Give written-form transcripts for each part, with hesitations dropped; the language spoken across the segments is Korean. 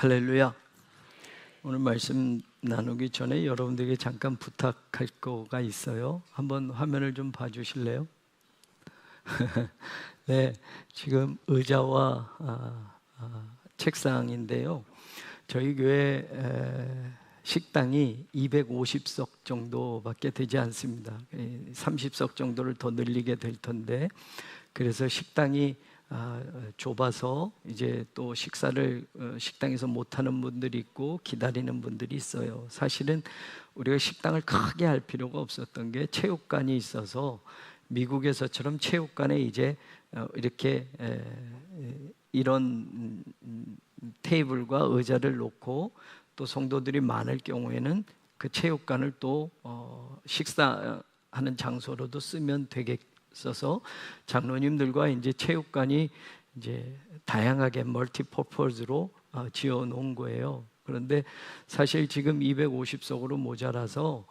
할렐루야. 오늘 말씀 나누기 전에 여러분들에게 잠깐 부탁할 거가 있어요. 한번 화면을 좀 봐주실래요? 네, 지금 의자와 책상인데요. 저희 교회 식당이 250석 정도밖에 되지 않습니다. 30석 정도를 더 늘리게 될 텐데, 그래서 식당이 좁아서 이제 또 식사를 식당에서 못하는 분들이 있고 기다리는 분들이 있어요. 사실은 우리가 식당을 크게 할 필요가 없었던 게 체육관이 있어서 미국에서처럼 체육관에 이제 이렇게 이런 테이블과 의자를 놓고 또 성도들이 많을 경우에는 그 체육관을 또 식사하는 장소로도 쓰면 되겠어서 장로님들과 이제 체육관이 이제 다양하게 멀티퍼포즈로 지어 놓은 거예요. 그런데 사실 지금 250석으로 모자라서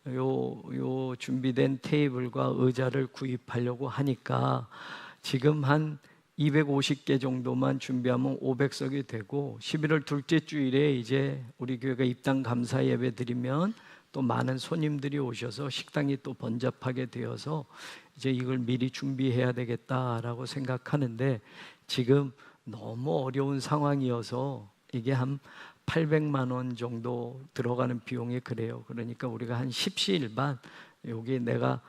요 준비된 테이블과 의자를 구입하려고 하니까 지금 한 250개 정도만 준비하면 500석이 되고 11월 둘째 주일에 이제 우리 교회가 입당 감사 예배 드리면 또 많은 손님들이 오셔서 식당이 또 번잡하게 되어서 이제 이걸 미리 준비해야 되겠다라고 생각하는데 지금 너무 어려운 상황이어서 이게 한 800만 원 정도 들어가는 비용이 그래요. 그러니까 우리가 한 십시일반 여기 내가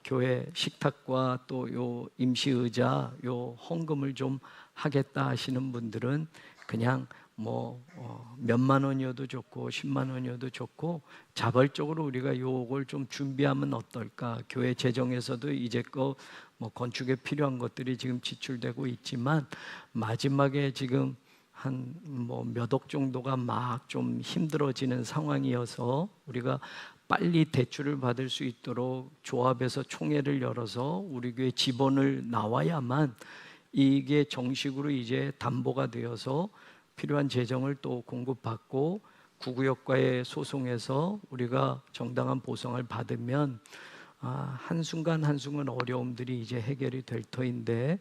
교회 식탁과 또 요 임시 의자 요 헌금을 좀 하겠다 하시는 분들은 그냥 뭐 몇만 원이어도 좋고 10만 원이어도 좋고 자발적으로 우리가 요걸 좀 준비하면 어떨까. 교회 재정에서도 이제껏 뭐 건축에 필요한 것들이 지금 지출되고 있지만 마지막에 지금 한 뭐 몇 억 정도가 막 좀 힘들어지는 상황이어서 우리가 빨리 대출을 받을 수 있도록 조합에서 총회를 열어서 우리 교회 지번을 나와야만 이게 정식으로 이제 담보가 되어서 필요한 재정을 또 공급받고 구구역과의 소송에서 우리가 정당한 보상을 받으면 한순간 한순간 어려움들이 이제 해결이 될 터인데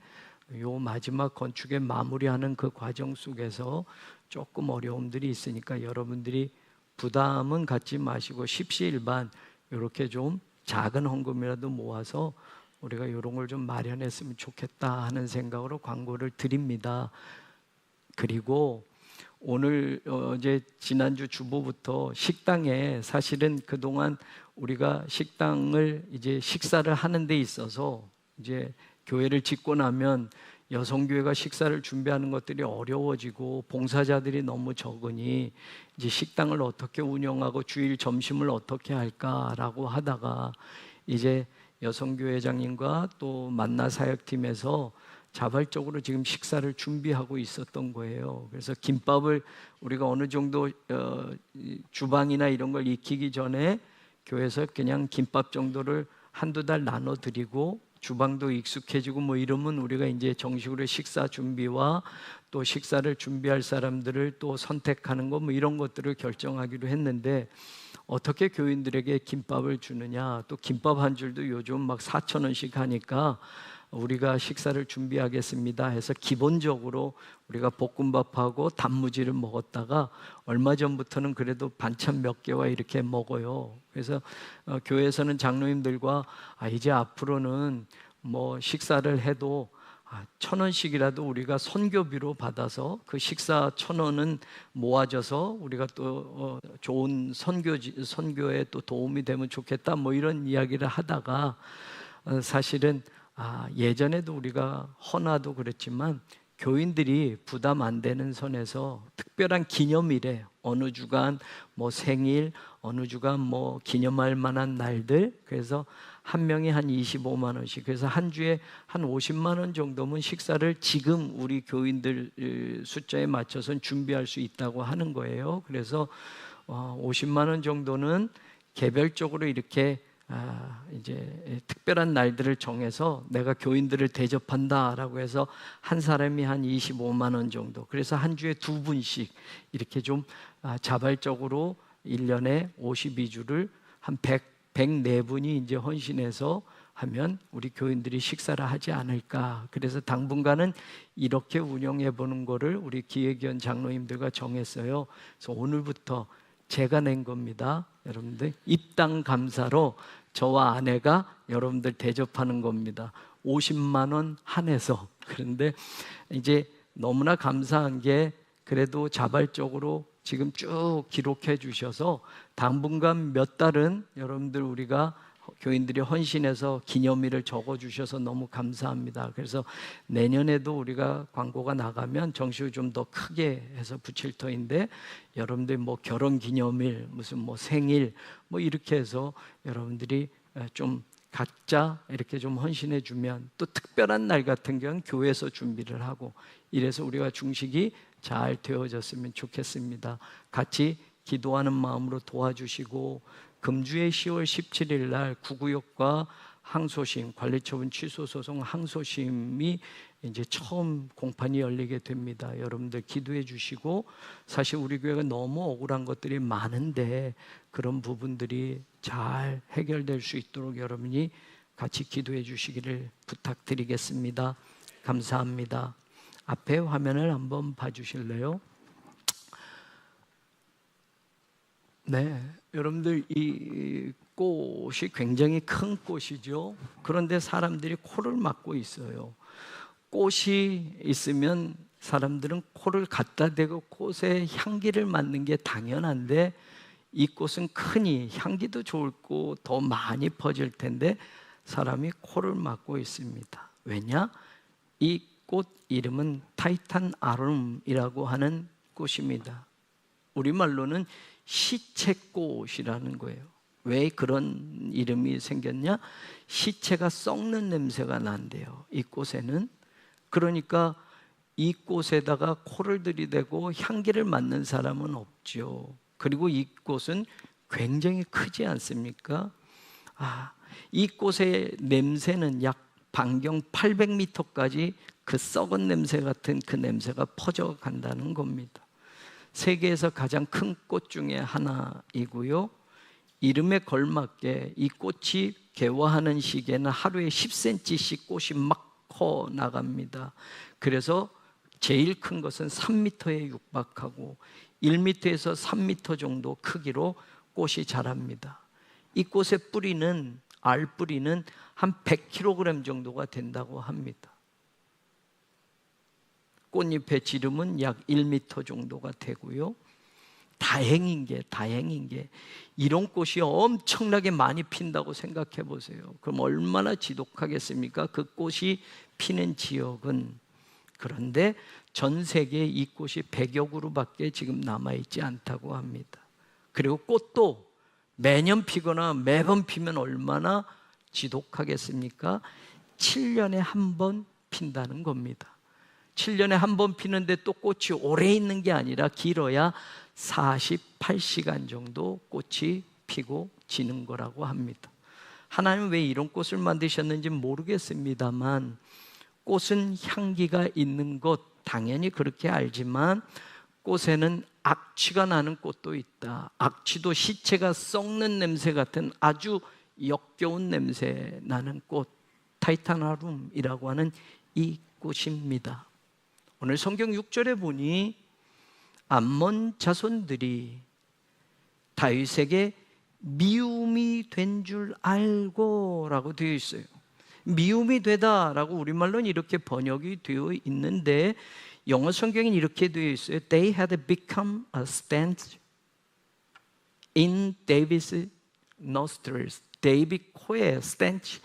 요 마지막 건축에 마무리하는 그 과정 속에서 조금 어려움들이 있으니까 여러분들이 부담은 갖지 마시고 십시일반 이렇게 좀 작은 헌금이라도 모아서 우리가 이런 걸 좀 마련했으면 좋겠다 하는 생각으로 광고를 드립니다. 그리고 오늘 어제 지난주 주보부터 식당에 사실은 그동안 우리가 식당을 이제 식사를 하는 데 있어서 이제 교회를 짓고 나면 여성교회가 식사를 준비하는 것들이 어려워지고 봉사자들이 너무 적으니 이제 식당을 어떻게 운영하고 주일 점심을 어떻게 할까라고 하다가 이제 여성교회장님과 또 만나 사역팀에서 자발적으로 지금 식사를 준비하고 있었던 거예요. 그래서 김밥을 우리가 어느 정도 주방이나 이런 걸 익히기 전에 교회에서 그냥 김밥 정도를 한두 달 나눠드리고 주방도 익숙해지고 뭐 이러면 우리가 이제 정식으로 식사 준비와 또 식사를 준비할 사람들을 또 선택하는 거 뭐 이런 것들을 결정하기로 했는데 어떻게 교인들에게 김밥을 주느냐. 또 김밥 한 줄도 요즘 막 4,000원씩 하니까 우리가 식사를 준비하겠습니다 해서 기본적으로 우리가 볶음밥하고 단무지를 먹었다가 얼마 전부터는 그래도 반찬 몇 개와 이렇게 먹어요. 그래서 교회에서는 장로님들과 이제 앞으로는 뭐 식사를 해도 1,000원씩이라도 우리가 선교비로 받아서 그 식사 1,000원은 모아져서 우리가 또 좋은 선교에 또 도움이 되면 좋겠다 뭐 이런 이야기를 하다가 사실은 예전에도 우리가 헌화도 그랬지만 교인들이 부담 안 되는 선에서 특별한 기념일에 어느 주간 뭐 생일 어느 주간 뭐 기념할 만한 날들 그래서 한 명이 한 25만 원씩 그래서 한 주에 한 50만 원 정도면 식사를 지금 우리 교인들 숫자에 맞춰서 준비할 수 있다고 하는 거예요. 그래서 50만 원 정도는 개별적으로 이렇게 이제 특별한 날들을 정해서 내가 교인들을 대접한다라고 해서 한 사람이 한 25만 원 정도 그래서 한 주에 두 분씩 이렇게 좀 자발적으로 1년에 52주를 한 104분이 이제 헌신해서 하면 우리 교인들이 식사를 하지 않을까. 그래서 당분간은 이렇게 운영해 보는 거를 우리 기획위원 장로님들과 정했어요. 그래서 오늘부터 제가 낸 겁니다. 여러분들 입당 감사로 저와 아내가 여러분들 대접하는 겁니다. 50만 원 한해서. 그런데 이제 너무나 감사한 게 그래도 자발적으로 지금 쭉 기록해 주셔서 당분간 몇 달은 여러분들 우리가 교인들이 헌신해서 기념일을 적어 주셔서 너무 감사합니다. 그래서 내년에도 우리가 광고가 나가면 정식으로 좀 더 크게 해서 붙일 터인데, 여러분들 뭐 결혼 기념일, 무슨 뭐 생일 뭐 이렇게 해서 여러분들이 좀 각자 이렇게 좀 헌신해 주면, 또 특별한 날 같은 경우는 교회에서 준비를 하고 이래서 우리가 중식이 잘 되어졌으면 좋겠습니다. 같이 기도하는 마음으로 도와주시고, 금주의 10월 17일 날 구구역과 항소심, 관리처분 취소 소송 항소심이 이제 처음 공판이 열리게 됩니다. 여러분들 기도해 주시고, 사실 우리 교회가 너무 억울한 것들이 많은데 그런 부분들이 잘 해결될 수 있도록 여러분이 같이 기도해 주시기를 부탁드리겠습니다. 감사합니다. 앞에 화면을 한번 봐주실래요? 네, 여러분들 이 꽃이 굉장히 큰 꽃이죠. 그런데 사람들이 코를 막고 있어요. 꽃이 있으면 사람들은 코를 갖다 대고 꽃에 향기를 맡는 게 당연한데, 이 꽃은 크니 향기도 좋을 거 더 많이 퍼질 텐데 사람이 코를 막고 있습니다. 왜냐? 이 꽃 이름은 타이탄 아름이라고 하는 꽃입니다. 우리말로는 시체꽃이라는 거예요. 왜 그런 이름이 생겼냐? 시체가 썩는 냄새가 난대요, 이 꽃에는. 그러니까 이 꽃에다가 코를 들이대고 향기를 맡는 사람은 없죠. 그리고 이 꽃은 굉장히 크지 않습니까? 이 꽃의 냄새는 약 반경 800m까지 그 썩은 냄새 같은 그 냄새가 퍼져간다는 겁니다. 세계에서 가장 큰 꽃 중에 하나이고요. 이름에 걸맞게 이 꽃이 개화하는 시기에는 하루에 10cm씩 꽃이 막 커 나갑니다. 그래서 제일 큰 것은 3m에 육박하고 1m에서 3m 정도 크기로 꽃이 자랍니다. 이 꽃의 뿌리는, 알뿌리는 한 100kg 정도가 된다고 합니다. 꽃잎의 지름은 약 1m 정도가 되고요. 다행인 게 이런 꽃이 엄청나게 많이 핀다고 생각해 보세요. 그럼 얼마나 지독하겠습니까? 그 꽃이 피는 지역은. 그런데 전 세계에 이 꽃이 100여 그루밖에 지금 남아있지 않다고 합니다. 그리고 꽃도 매년 피거나 매번 피면 얼마나 지독하겠습니까? 7년에 한 번 핀다는 겁니다. 7년에 한 번 피는데 또 꽃이 오래 있는 게 아니라 길어야 48시간 정도 꽃이 피고 지는 거라고 합니다. 하나님은 왜 이런 꽃을 만드셨는지 모르겠습니다만, 꽃은 향기가 있는 것 당연히 그렇게 알지만 꽃에는 악취가 나는 꽃도 있다. 악취도 시체가 썩는 냄새 같은 아주 역겨운 냄새 나는 꽃, 타이타나룸이라고 하는 이 꽃입니다. 오늘 성경 6절에 보니 암몬 자손들이 다윗에게 미움이 된 줄 알고 라고 되어 있어요. 미움이 되다라고 우리말로는 이렇게 번역이 되어 있는데, 영어 성경에는 이렇게 되어 있어요. They had become a stench in David's nostrils. 데이빗 코에 stench,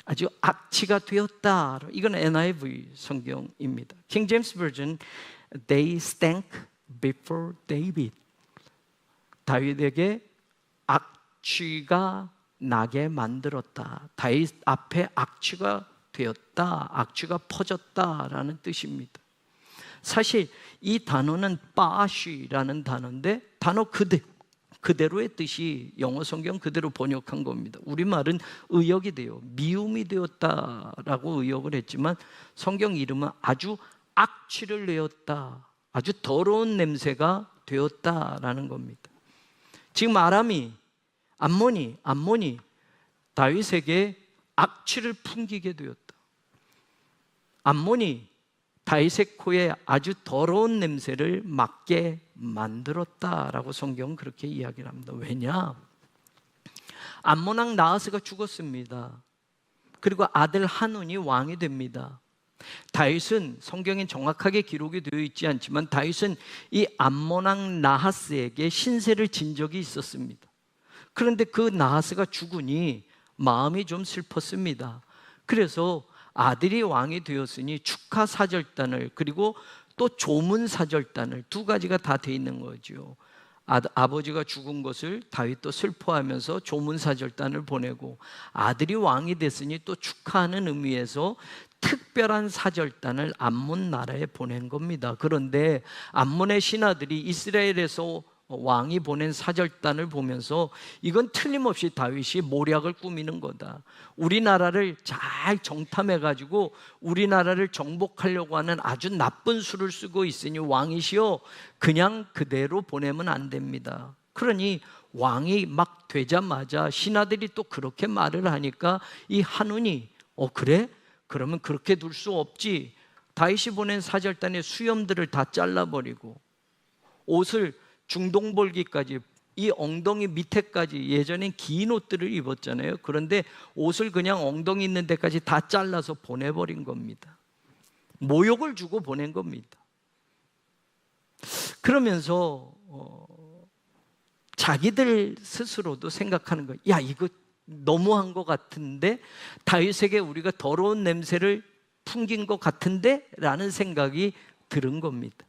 아주 악취가 되었다. 이건 NIV 성경입니다. King James Version, they stank before David. 다윗에게 악취가 나게 만들었다. 다윗 앞에 악취가 되었다. 악취가 퍼졌다라는 뜻입니다. 사실 이 단어는 빠쉬라는 단어인데, 단어 그대로의 뜻이 영어 성경 그대로 번역한 겁니다. 우리말은 의역이 돼요. 미움이 되었다라고 의역을 했지만 성경 이름은 아주 악취를 내었다, 아주 더러운 냄새가 되었다라는 겁니다. 지금 암몬이 다윗에게 악취를 풍기게 되었다. 암몬이 다윗의 코에 아주 더러운 냄새를 맡게 만들었다라고 성경은 그렇게 이야기를 합니다. 왜냐? 암몬 왕 나하스가 죽었습니다. 그리고 아들 한운이 왕이 됩니다. 다윗은, 성경엔 정확하게 기록이 되어 있지 않지만 다윗은 이 암몬 왕 나하스에게 신세를 진 적이 있었습니다. 그런데 그 나하스가 죽으니 마음이 좀 슬펐습니다. 그래서 아들이 왕이 되었으니 축하 사절단을, 그리고 또 조문 사절단을, 두 가지가 다 돼 있는 거죠. 아버지가 죽은 것을 다윗도 슬퍼하면서 조문 사절단을 보내고, 아들이 왕이 됐으니 또 축하하는 의미에서 특별한 사절단을 암몬 나라에 보낸 겁니다. 그런데 암몬의 신하들이 이스라엘에서 왕이 보낸 사절단을 보면서 이건 틀림없이 다윗이 모략을 꾸미는 거다. 우리나라를 잘 정탐해가지고 우리나라를 정복하려고 하는 아주 나쁜 수를 쓰고 있으니 왕이시여, 그냥 그대로 보내면 안 됩니다. 그러니 왕이 막 되자마자 신하들이 또 그렇게 말을 하니까 이 한운이 그래? 그러면 그렇게 둘 수 없지. 다윗이 보낸 사절단의 수염들을 다 잘라버리고 옷을 중동볼기까지, 이 엉덩이 밑에까지, 예전엔 긴 옷들을 입었잖아요. 그런데 옷을 그냥 엉덩이 있는 데까지 다 잘라서 보내버린 겁니다. 모욕을 주고 보낸 겁니다. 그러면서 자기들 스스로도 생각하는 거예요. 야, 이거 너무한 것 같은데, 다윗에게 우리가 더러운 냄새를 풍긴 것 같은데? 라는 생각이 들은 겁니다.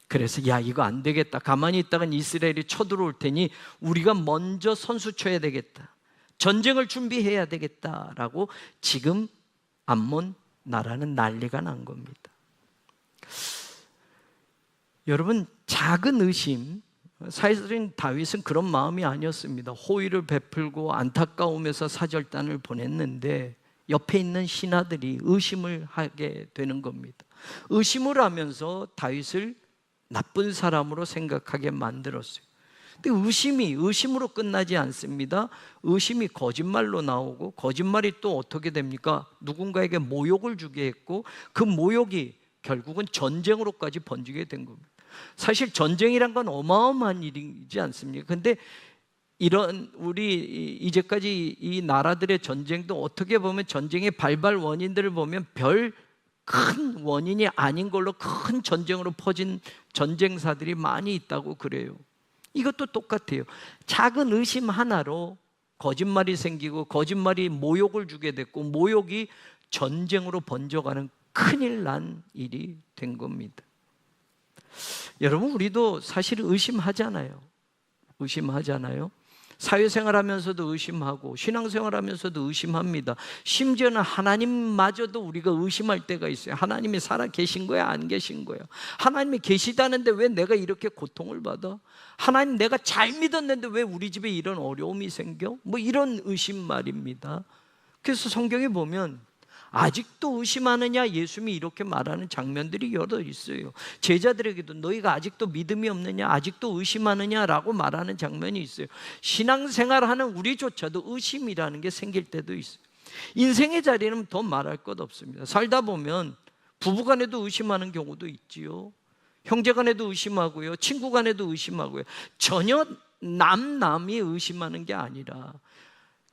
그래서 야, 이거 안 되겠다. 가만히 있다간 이스라엘이 쳐들어올 테니 우리가 먼저 선수 쳐야 되겠다. 전쟁을 준비해야 되겠다라고 지금 암몬 나라는 난리가 난 겁니다. 여러분, 작은 의심, 사실은 다윗은 그런 마음이 아니었습니다. 호의를 베풀고 안타까움에서 사절단을 보냈는데 옆에 있는 신하들이 의심을 하게 되는 겁니다. 의심을 하면서 다윗을 나쁜 사람으로 생각하게 만들었어요. 근데 의심으로 끝나지 않습니다. 의심이 거짓말로 나오고, 거짓말이 또 어떻게 됩니까? 누군가에게 모욕을 주게 했고, 그 모욕이 결국은 전쟁으로까지 번지게 된 겁니다. 사실 전쟁이란 건 어마어마한 일이지 않습니까? 근데 이런 우리 이제까지 이 나라들의 전쟁도 어떻게 보면 전쟁의 발발 원인들을 보면 별 큰 원인이 아닌 걸로 큰 전쟁으로 퍼진 전쟁사들이 많이 있다고 그래요. 이것도 똑같아요. 작은 의심 하나로 거짓말이 생기고, 거짓말이 모욕을 주게 됐고, 모욕이 전쟁으로 번져가는 큰일 난 일이 된 겁니다. 여러분, 우리도 사실 의심하잖아요. 사회생활하면서도 의심하고, 신앙생활하면서도 의심합니다. 심지어는 하나님마저도 우리가 의심할 때가 있어요. 하나님이 살아 계신 거야, 안 계신 거야? 하나님이 계시다는데 왜 내가 이렇게 고통을 받아? 하나님, 내가 잘 믿었는데 왜 우리 집에 이런 어려움이 생겨? 뭐 이런 의심 말입니다. 그래서 성경에 보면 아직도 의심하느냐, 예수님이 이렇게 말하는 장면들이 여러 있어요. 제자들에게도 너희가 아직도 믿음이 없느냐, 아직도 의심하느냐라고 말하는 장면이 있어요. 신앙생활하는 우리조차도 의심이라는 게 생길 때도 있어요. 인생의 자리는 더 말할 것 없습니다. 살다 보면 부부간에도 의심하는 경우도 있지요. 형제간에도 의심하고요, 친구간에도 의심하고요. 전혀 남이 의심하는 게 아니라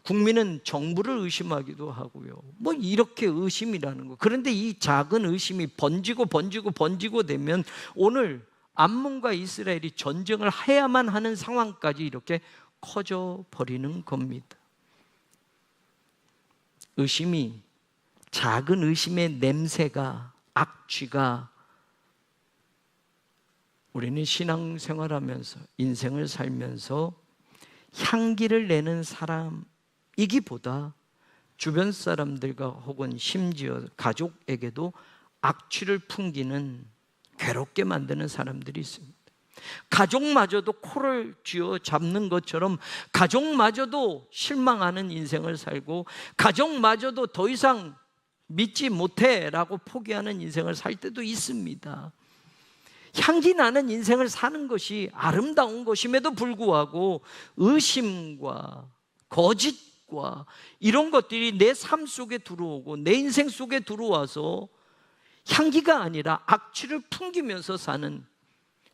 국민은 정부를 의심하기도 하고요. 뭐 이렇게 의심이라는 거. 그런데 이 작은 의심이 번지고 되면 오늘 암몬과 이스라엘이 전쟁을 해야만 하는 상황까지 이렇게 커져 버리는 겁니다. 의심이, 작은 의심의 냄새가, 악취가 우리는 신앙생활하면서, 인생을 살면서 향기를 내는 사람이기보다 주변 사람들과 혹은 심지어 가족에게도 악취를 풍기는, 괴롭게 만드는 사람들이 있습니다. 가족마저도 코를 쥐어 잡는 것처럼 가족마저도 실망하는 인생을 살고, 가족마저도 더 이상 믿지 못해라고 포기하는 인생을 살 때도 있습니다. 향기 나는 인생을 사는 것이 아름다운 것임에도 불구하고 의심과 거짓과 음식과 이런 것들이 내 삶 속에 들어오고 내 인생 속에 들어와서 향기가 아니라 악취를 풍기면서 사는,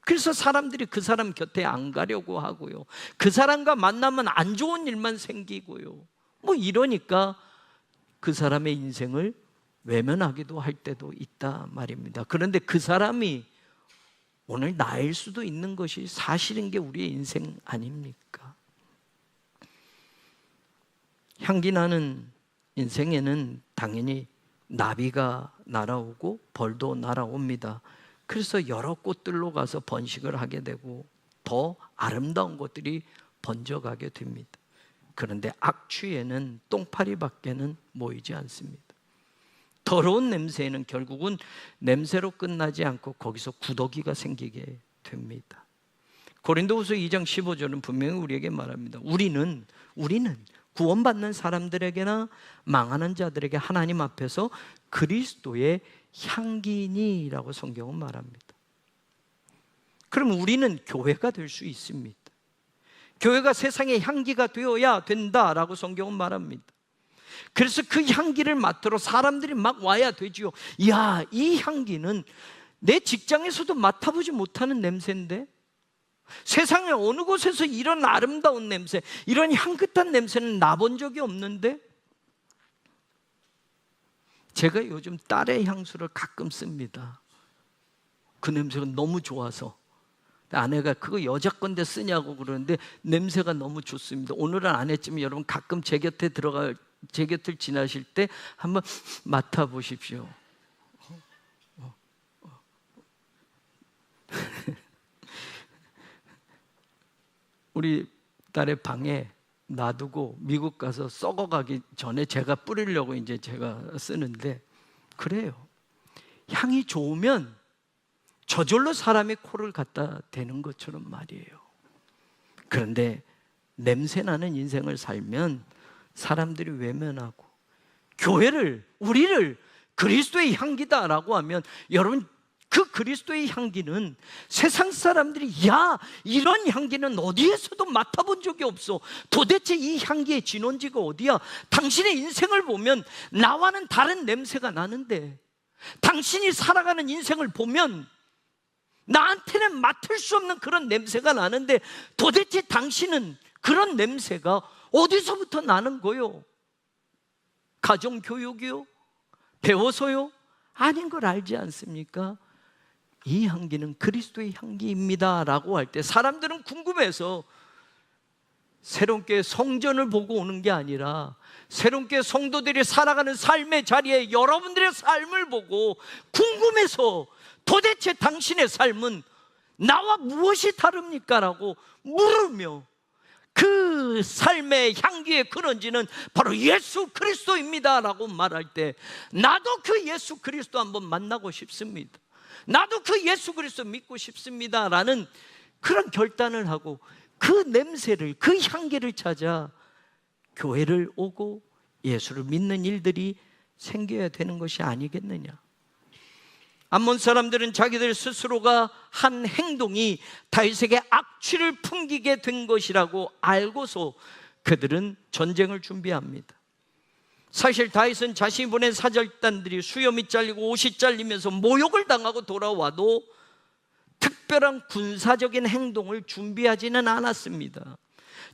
그래서 사람들이 그 사람 곁에 안 가려고 하고요, 그 사람과 만나면 안 좋은 일만 생기고요, 뭐 이러니까 그 사람의 인생을 외면하기도 할 때도 있다 말입니다. 그런데 그 사람이 오늘 나일 수도 있는 것이 사실인 게 우리의 인생 아닙니까? 향기 나는 인생에는 당연히 나비가 날아오고 벌도 날아옵니다. 그래서 여러 꽃들로 가서 번식을 하게 되고 더 아름다운 것들이 번져가게 됩니다. 그런데 악취에는 똥파리밖에는 모이지 않습니다. 더러운 냄새에는 결국은 냄새로 끝나지 않고 거기서 구더기가 생기게 됩니다. 고린도후서 2장 15절은 분명히 우리에게 말합니다. 우리는 구원받는 사람들에게나 망하는 자들에게 하나님 앞에서 그리스도의 향기니라고 성경은 말합니다. 그럼 우리는 교회가 될 수 있습니다. 교회가 세상의 향기가 되어야 된다라고 성경은 말합니다. 그래서 그 향기를 맡으러 사람들이 막 와야 되지요. 이야, 이 향기는 내 직장에서도 맡아보지 못하는 냄새인데, 세상에 어느 곳에서 이런 아름다운 냄새, 이런 향긋한 냄새는 나본 적이 없는데, 제가 요즘 딸의 향수를 가끔 씁니다. 그 냄새가 너무 좋아서. 아내가 그거 여자 건데 쓰냐고 그러는데 냄새가 너무 좋습니다. 오늘은 안 했지만 여러분 가끔 제 곁을 지나실 때 한번 맡아보십시오. 우리 딸의 방에 놔두고 미국 가서 썩어가기 전에 제가 뿌리려고 이제 제가 쓰는데, 그래요. 향이 좋으면 저절로 사람의 코를 갖다 대는 것처럼 말이에요. 그런데 냄새나는 인생을 살면 사람들이 외면하고, 우리를 그리스도의 향기다라고 하면, 여러분 그 그리스도의 향기는 세상 사람들이 야, 이런 향기는 어디에서도 맡아본 적이 없어, 도대체 이 향기의 진원지가 어디야, 당신의 인생을 보면 나와는 다른 냄새가 나는데, 당신이 살아가는 인생을 보면 나한테는 맡을 수 없는 그런 냄새가 나는데, 도대체 당신은 그런 냄새가 어디서부터 나는 거요? 가정교육이요? 배워서요? 아닌 걸 알지 않습니까? 이 향기는 그리스도의 향기입니다 라고 할 때 사람들은 궁금해서 새롭게 성전을 보고 오는 게 아니라 새롭게 성도들이 살아가는 삶의 자리에 여러분들의 삶을 보고 궁금해서, 도대체 당신의 삶은 나와 무엇이 다릅니까? 라고 물으며, 그 삶의 향기의 근원지는 바로 예수 그리스도입니다 라고 말할 때, 나도 그 예수 그리스도 한번 만나고 싶습니다, 나도 그 예수 그리스도 믿고 싶습니다 라는 그런 결단을 하고, 그 냄새를, 그 향기를 찾아 교회를 오고 예수를 믿는 일들이 생겨야 되는 것이 아니겠느냐. 암몬 사람들은 자기들 스스로가 한 행동이 다윗에게 악취를 풍기게 된 것이라고 알고서 그들은 전쟁을 준비합니다. 사실 다윗은 자신이 보낸 사절단들이 수염이 잘리고 옷이 잘리면서 모욕을 당하고 돌아와도 특별한 군사적인 행동을 준비하지는 않았습니다.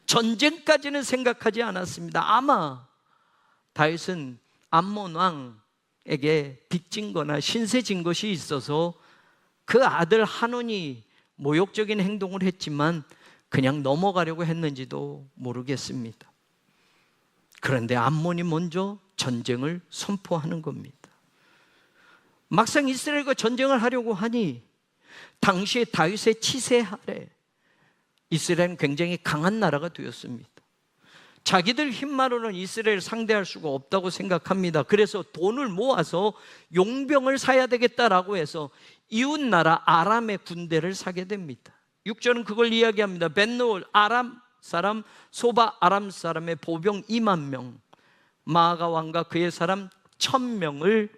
전쟁까지는 생각하지 않았습니다. 아마 다윗은 암몬 왕에게 빚진 거나 신세 진 것이 있어서 그 아들 한온이 모욕적인 행동을 했지만 그냥 넘어가려고 했는지도 모르겠습니다. 그런데 암몬이 먼저 전쟁을 선포하는 겁니다. 막상 이스라엘과 전쟁을 하려고 하니 당시에 다윗의 치세 아래 이스라엘은 굉장히 강한 나라가 되었습니다. 자기들 힘만으로는 이스라엘을 상대할 수가 없다고 생각합니다. 그래서 돈을 모아서 용병을 사야 되겠다라고 해서 이웃나라 아람의 군대를 사게 됩니다. 6절은 그걸 이야기합니다. 벳노을 아람 사람, 소바 아람 사람의 보병 2만 명, 마아가 왕과 그의 사람 1000명을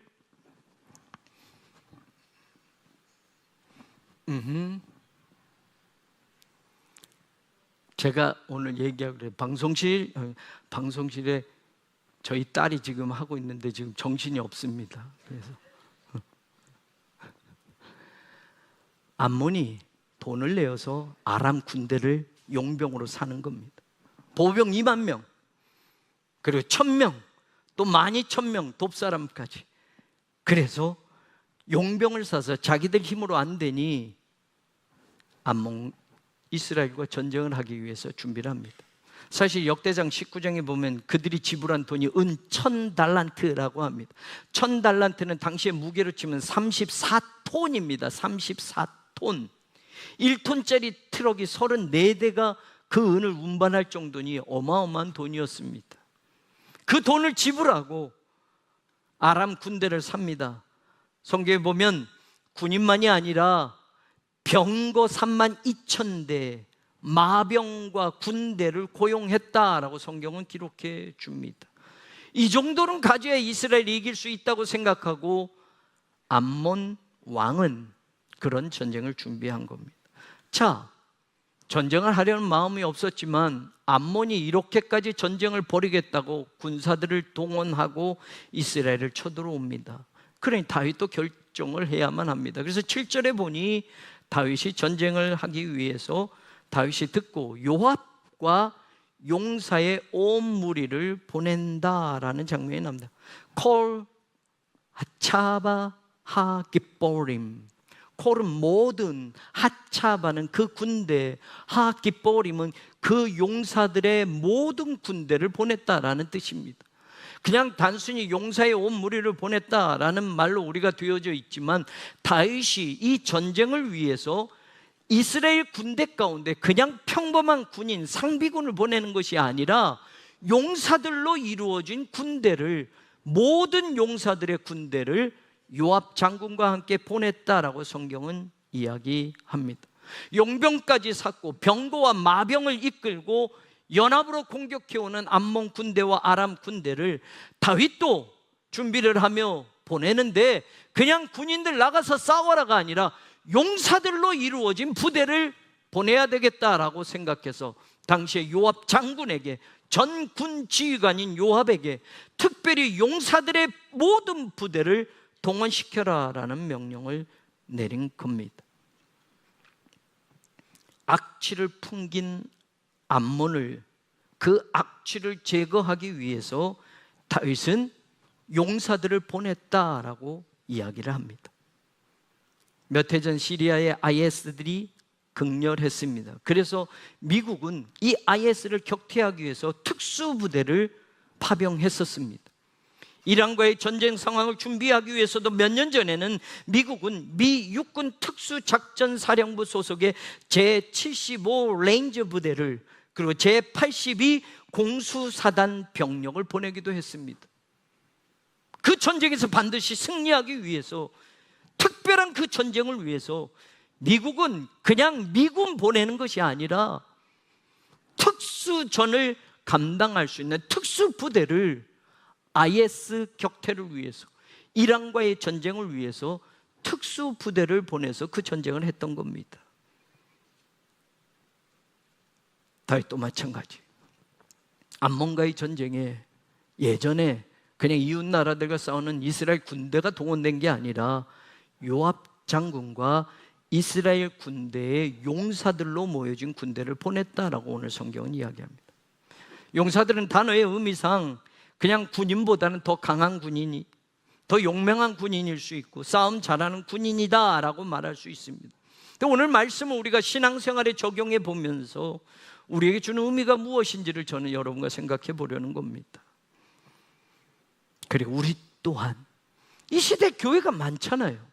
제가 오늘 얘기하고 그래요. 방송실에 저희 딸이 지금 하고 있는데 지금 정신이 없습니다. 그래서 암몬이 돈을 내어서 아람 군대를 용병으로 사는 겁니다. 보병 2만 명, 그리고 1,000명, 또 12,000명 돕사람까지. 그래서 용병을 사서 자기들 힘으로 안 되니 암몬 이스라엘과 전쟁을 하기 위해서 준비를 합니다. 사실 역대장 19장에 보면 그들이 지불한 돈이 은 1,000달란트라고 합니다. 1,000달란트는 당시의 무게로 치면 34톤입니다. 34톤. 1톤짜리 트럭이 34대가 그 은을 운반할 정도니 어마어마한 돈이었습니다. 그 돈을 지불하고 아람 군대를 삽니다. 성경에 보면 군인만이 아니라 병거 32,000대, 마병과 군대를 고용했다라고 성경은 기록해 줍니다. 이 정도는 가져야 이스라엘이 이길 수 있다고 생각하고 암몬 왕은 그런 전쟁을 준비한 겁니다. 자, 전쟁을 하려는 마음이 없었지만 암몬이 이렇게까지 전쟁을 벌이겠다고 군사들을 동원하고 이스라엘을 쳐들어옵니다. 그러니 다윗도 결정을 해야만 합니다. 그래서 7절에 보니 다윗이 전쟁을 하기 위해서 다윗이 듣고 요압과 용사의 온 무리를 보낸다라는 장면이 납니다. 콜 하차바 하기뽀림. 콜은 모든, 하차바는 그 군대, 하기뽀림은 그 용사들의 모든 군대를 보냈다라는 뜻입니다. 그냥 단순히 용사의 온 무리를 보냈다라는 말로 우리가 되어져 있지만 다윗이 이 전쟁을 위해서 이스라엘 군대 가운데 그냥 평범한 군인, 상비군을 보내는 것이 아니라 용사들로 이루어진 군대를, 모든 용사들의 군대를 요압 장군과 함께 보냈다라고 성경은 이야기합니다. 용병까지 샀고 병거와 마병을 이끌고 연합으로 공격해오는 암몬 군대와 아람 군대를 다윗도 준비를 하며 보내는데 그냥 군인들 나가서 싸워라가 아니라 용사들로 이루어진 부대를 보내야 되겠다라고 생각해서 당시에 요압 장군에게, 전군 지휘관인 요압에게 특별히 용사들의 모든 부대를 동원시켜라라는 명령을 내린 겁니다. 악취를 풍긴 암몬을, 그 악취를 제거하기 위해서 다윗은 용사들을 보냈다라고 이야기를 합니다. 몇 해 전 시리아의 IS들이 극렬했습니다. 그래서 미국은 이 IS를 격퇴하기 위해서 특수부대를 파병했었습니다. 이란과의 전쟁 상황을 준비하기 위해서도 몇 년 전에는 미국은 미 육군 특수작전사령부 소속의 제75 레인저 부대를, 그리고 제82 공수사단 병력을 보내기도 했습니다. 그 전쟁에서 반드시 승리하기 위해서, 특별한 그 전쟁을 위해서 미국은 그냥 미군 보내는 것이 아니라 특수전을 감당할 수 있는 특수부대를 IS 격퇴를 위해서, 이란과의 전쟁을 위해서 특수부대를 보내서 그 전쟁을 했던 겁니다. 다윗도 마찬가지. 암몬과의 전쟁에 예전에 그냥 이웃 나라들과 싸우는 이스라엘 군대가 동원된 게 아니라 요압 장군과 이스라엘 군대의 용사들로 모여진 군대를 보냈다라고 오늘 성경은 이야기합니다. 용사들은 단어의 의미상 그냥 군인보다는 더 강한 군인이, 더 용맹한 군인일 수 있고 싸움 잘하는 군인이다 라고 말할 수 있습니다. 근데 오늘 말씀을 우리가 신앙생활에 적용해 보면서 우리에게 주는 의미가 무엇인지를 저는 여러분과 생각해 보려는 겁니다. 그리고 우리 또한 이 시대 교회가 많잖아요.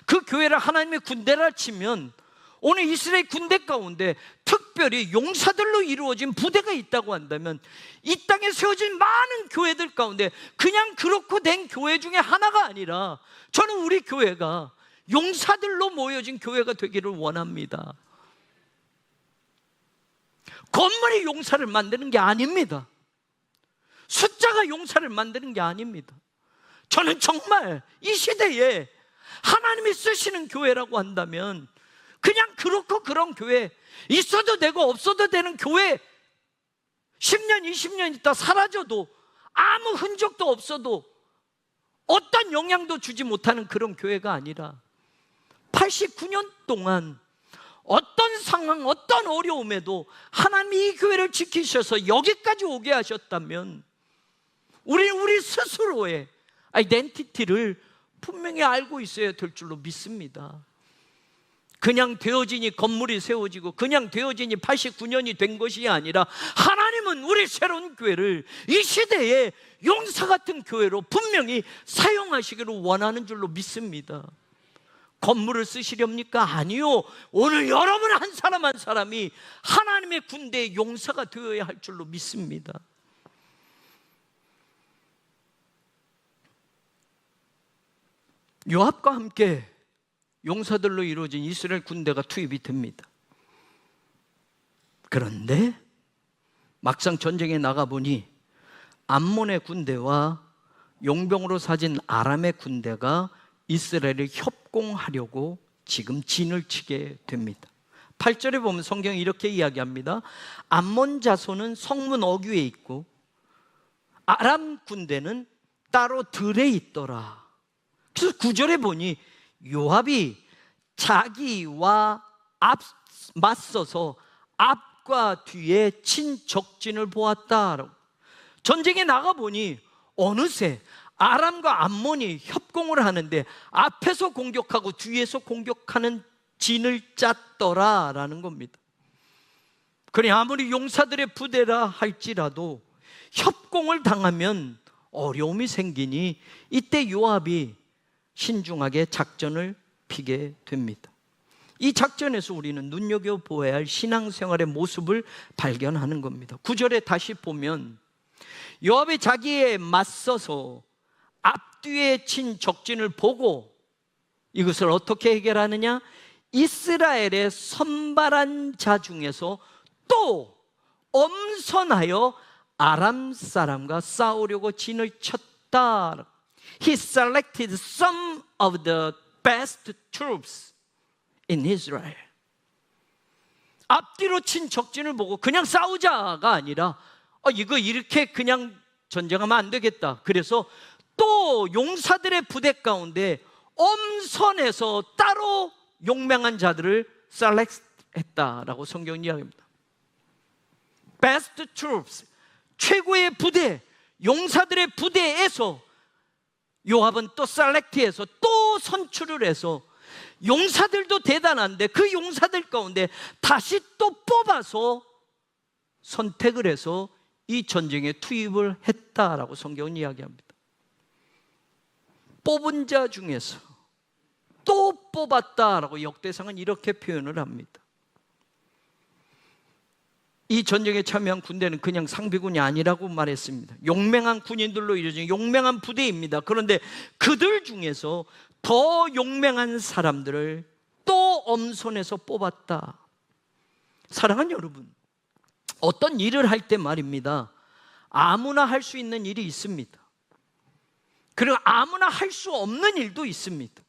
그 교회를 하나님의 군대라 치면 오늘 이스라엘 군대 가운데 특별히 용사들로 이루어진 부대가 있다고 한다면 이 땅에 세워진 많은 교회들 가운데 그냥 그렇고 된 교회 중에 하나가 아니라 저는 우리 교회가 용사들로 모여진 교회가 되기를 원합니다. 건물이 용사를 만드는 게 아닙니다. 숫자가 용사를 만드는 게 아닙니다. 저는 정말 이 시대에 하나님이 쓰시는 교회라고 한다면 그냥 그렇고 그런 교회, 있어도 되고 없어도 되는 교회, 10년, 20년 있다 사라져도 아무 흔적도 없어도 어떤 영향도 주지 못하는 그런 교회가 아니라 89년 동안 어떤 상황, 어떤 어려움에도 하나님이 이 교회를 지키셔서 여기까지 오게 하셨다면 우리 스스로의 아이덴티티를 분명히 알고 있어야 될 줄로 믿습니다. 그냥 되어지니 건물이 세워지고 그냥 되어지니 89년이 된 것이 아니라 하나님은 우리 새로운 교회를 이 시대에 용사 같은 교회로 분명히 사용하시기를 원하는 줄로 믿습니다. 건물을 쓰시렵니까? 아니요. 오늘 여러분 한 사람 한 사람이 하나님의 군대의 용사가 되어야 할 줄로 믿습니다. 요압과 함께 용사들로 이루어진 이스라엘 군대가 투입이 됩니다. 그런데 막상 전쟁에 나가보니 암몬의 군대와 용병으로 사진 아람의 군대가 이스라엘을 협공하려고 지금 진을 치게 됩니다. 8절에 보면 성경이 이렇게 이야기합니다. 암몬 자손은 성문 어귀에 있고 아람 군대는 따로 들에 있더라. 그래서 9절에 보니 요압이 자기와 맞서서 앞과 뒤에 친적진을 보았다. 전쟁에 나가보니 어느새 아람과 암몬이 협공을 하는데 앞에서 공격하고 뒤에서 공격하는 진을 짰더라라는 겁니다. 그러니 아무리 용사들의 부대라 할지라도 협공을 당하면 어려움이 생기니 이때 요압이 신중하게 작전을 피게 됩니다. 이 작전에서 우리는 눈여겨보아야 할 신앙생활의 모습을 발견하는 겁니다. 9절에 다시 보면 요압이 자기에 맞서서 앞뒤에 친 적진을 보고 이것을 어떻게 해결하느냐? 이스라엘의 선발한 자 중에서 또 엄선하여 아람 사람과 싸우려고 진을 쳤다. He selected some of the best troops in Israel. 앞뒤로 친 적진을 보고 그냥 싸우자가 아니라 이거 이렇게 그냥 전쟁하면 안 되겠다. 그래서 또 용사들의 부대 가운데 엄선해서 따로 용맹한 자들을 셀렉트했다라고 성경은 이야기합니다. Best troops, 최고의 부대, 용사들의 부대에서 요압은 또 셀렉트해서 또 선출을 해서 용사들도 대단한데 그 용사들 가운데 다시 또 뽑아서 선택을 해서 이 전쟁에 투입을 했다라고 성경은 이야기합니다. 뽑은 자 중에서 또 뽑았다라고 역대상은 이렇게 표현을 합니다. 이 전쟁에 참여한 군대는 그냥 상비군이 아니라고 말했습니다. 용맹한 군인들로 이루어진 용맹한 부대입니다. 그런데 그들 중에서 더 용맹한 사람들을 또 엄선해서 뽑았다. 사랑하는 여러분, 어떤 일을 할 때 말입니다, 아무나 할 수 있는 일이 있습니다. 그리고 아무나 할 수 없는 일도 있습니다.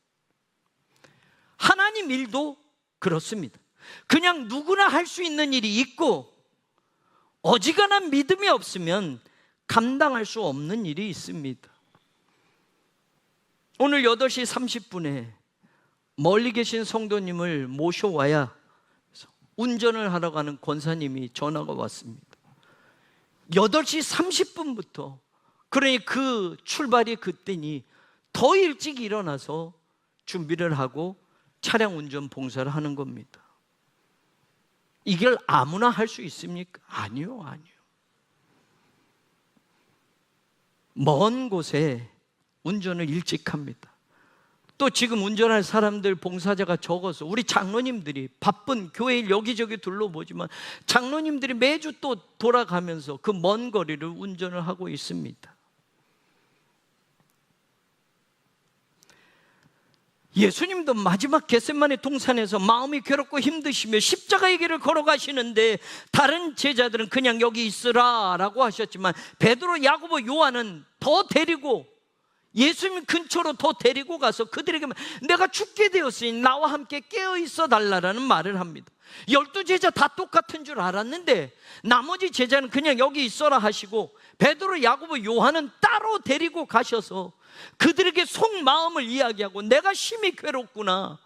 하나님 일도 그렇습니다. 그냥 누구나 할 수 있는 일이 있고 어지간한 믿음이 없으면 감당할 수 없는 일이 있습니다. 오늘 8시 30분에 멀리 계신 성도님을 모셔와야 운전을 하러 가는 권사님이 전화가 왔습니다. 8시 30분부터, 그러니 그 출발이 그때니 더 일찍 일어나서 준비를 하고 차량 운전 봉사를 하는 겁니다. 이걸 아무나 할 수 있습니까? 아니요. 먼 곳에 운전을 일찍 합니다. 또 지금 운전할 사람들, 봉사자가 적어서 우리 장로님들이 바쁜 교회 일 여기저기 둘러보지만 장로님들이 매주 또 돌아가면서 그 먼 거리를 운전을 하고 있습니다. 예수님도 마지막 겟세마네 동산에서 마음이 괴롭고 힘드시며 십자가의 길을 걸어가시는데 다른 제자들은 그냥 여기 있으라 라고 하셨지만 베드로, 야고보, 요한은 더 데리고 예수님 근처로 더 데리고 가서 그들에게 내가 죽게 되었으니 나와 함께 깨어 있어 달라라는 말을 합니다. 12제자 다 똑같은 줄 알았는데 나머지 제자는 그냥 여기 있어라 하시고 베드로, 야고보, 요한은 따로 데리고 가셔서 그들에게 속마음을 이야기하고 내가 심히 괴롭구나,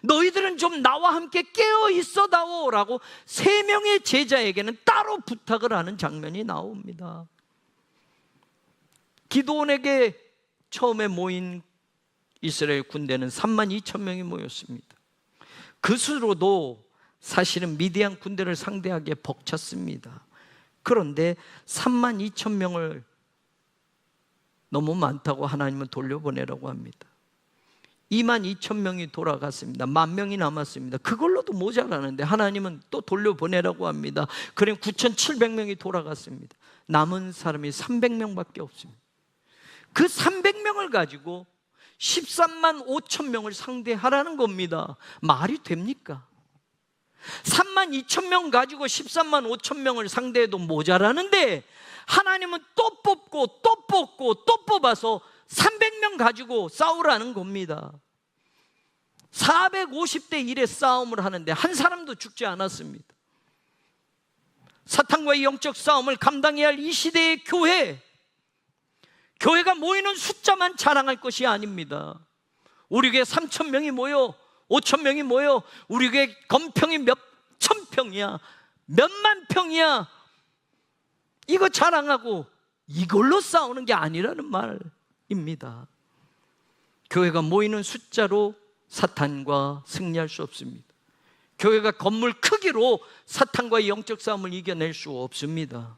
너희들은 좀 나와 함께 깨어 있어다오 라고 3명의 제자에게는 따로 부탁을 하는 장면이 나옵니다. 기드온에게 처음에 모인 이스라엘 군대는 32,000명이 모였습니다. 그 수로도 사실은 미디안 군대를 상대하기에 벅찼습니다. 그런데 32,000명을 너무 많다고 하나님은 돌려보내라고 합니다. 22,000명이 돌아갔습니다. 10,000명이 남았습니다. 그걸로도 모자라는데 하나님은 또 돌려보내라고 합니다. 그럼 9,700명이 돌아갔습니다. 남은 사람이 300명밖에 없습니다. 그 300명을 가지고 13만 5천 명을 상대하라는 겁니다. 말이 됩니까? 32,000명 가지고 13만 5천 명을 상대해도 모자라는데 하나님은 또 뽑고 또 뽑고 또 뽑아서 300명 가지고 싸우라는 겁니다. 450대 1의 싸움을 하는데 한 사람도 죽지 않았습니다. 사탄과의 영적 싸움을 감당해야 할 이 시대의 교회가 모이는 숫자만 자랑할 것이 아닙니다. 우리 교회 3,000명이 모여, 5,000명이 모여, 우리 교회 건평이 몇 천 평이야, 몇만 평이야, 이거 자랑하고 이걸로 싸우는 게 아니라는 말입니다. 교회가 모이는 숫자로 사탄과 승리할 수 없습니다. 교회가 건물 크기로 사탄과의 영적 싸움을 이겨낼 수 없습니다.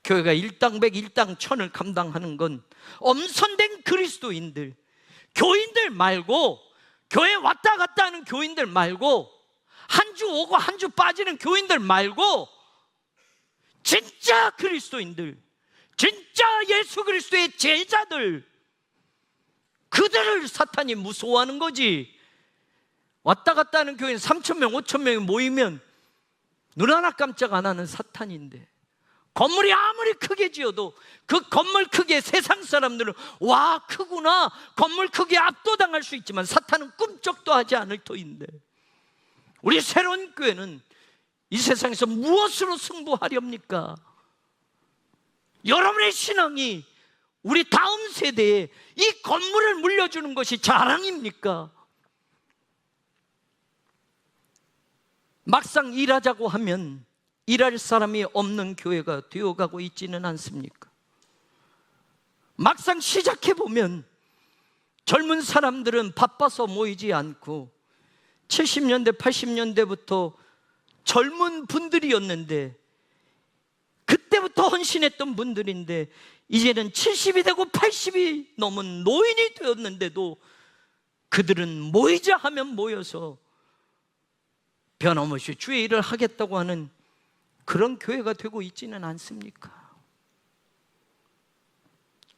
교회가 일당100, 일당1000을 감당하는 건 엄선된 그리스도인들, 교인들 말고, 교회 왔다 갔다 하는 교인들 말고, 한 주 오고 한 주 빠지는 교인들 말고 진짜 그리스도인들, 진짜 예수 그리스도의 제자들, 그들을 사탄이 무서워하는 거지. 왔다 갔다 하는 교인 3,000명, 5,000명이 모이면 눈 하나 깜짝 안 하는 사탄인데, 건물이 아무리 크게 지어도 그 건물 크기에 세상 사람들은 와 크구나, 건물 크기에 압도당할 수 있지만 사탄은 꿈쩍도 하지 않을 터인데, 우리 새로운 교회는 이 세상에서 무엇으로 승부하렵니까? 여러분의 신앙이 우리 다음 세대에 이 건물을 물려주는 것이 자랑입니까? 막상 일하자고 하면 일할 사람이 없는 교회가 되어가고 있지는 않습니까? 막상 시작해보면 젊은 사람들은 바빠서 모이지 않고 70년대, 80년대부터 젊은 분들이었는데, 그때부터 헌신했던 분들인데 이제는 70이 되고 80이 넘은 노인이 되었는데도 그들은 모이자 하면 모여서 변함없이 주의 일을 하겠다고 하는 그런 교회가 되고 있지는 않습니까?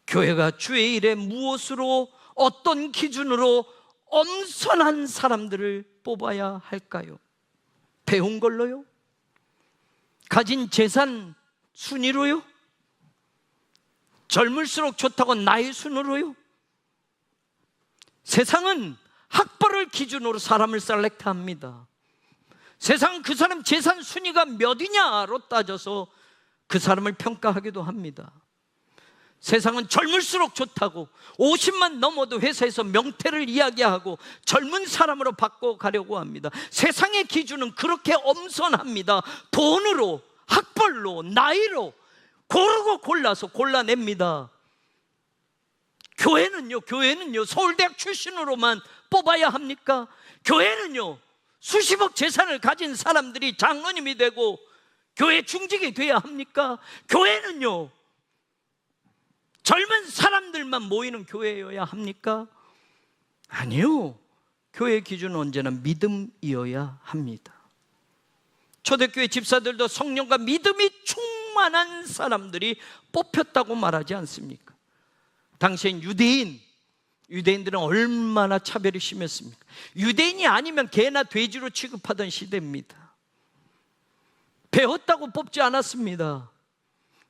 교회가 주의 일에 무엇으로, 어떤 기준으로 엄선한 사람들을 뽑아야 할까요? 배운 걸로요? 가진 재산 순위로요? 젊을수록 좋다고 나이 순으로요? 세상은 학벌을 기준으로 사람을 셀렉트합니다. 세상은 그 사람 재산 순위가 몇이냐로 따져서 그 사람을 평가하기도 합니다. 세상은 젊을수록 좋다고 50만 넘어도 회사에서 명태를 이야기하고 젊은 사람으로 바꿔가려고 합니다. 세상의 기준은 그렇게 엄선합니다. 돈으로, 학벌로, 나이로 고르고 골라서 골라냅니다. 교회는요 서울대학 출신으로만 뽑아야 합니까? 교회는요 수십억 재산을 가진 사람들이 장로님이 되고 교회 중직이 돼야 합니까? 교회는요 젊은 사람들만 모이는 교회여야 합니까? 아니요. 교회 기준은 언제나 믿음이어야 합니다. 초대교회 집사들도 성령과 믿음이 충만한 사람들이 뽑혔다고 말하지 않습니까? 당시엔 유대인들은 얼마나 차별이 심했습니까? 유대인이 아니면 개나 돼지로 취급하던 시대입니다. 배웠다고 뽑지 않았습니다.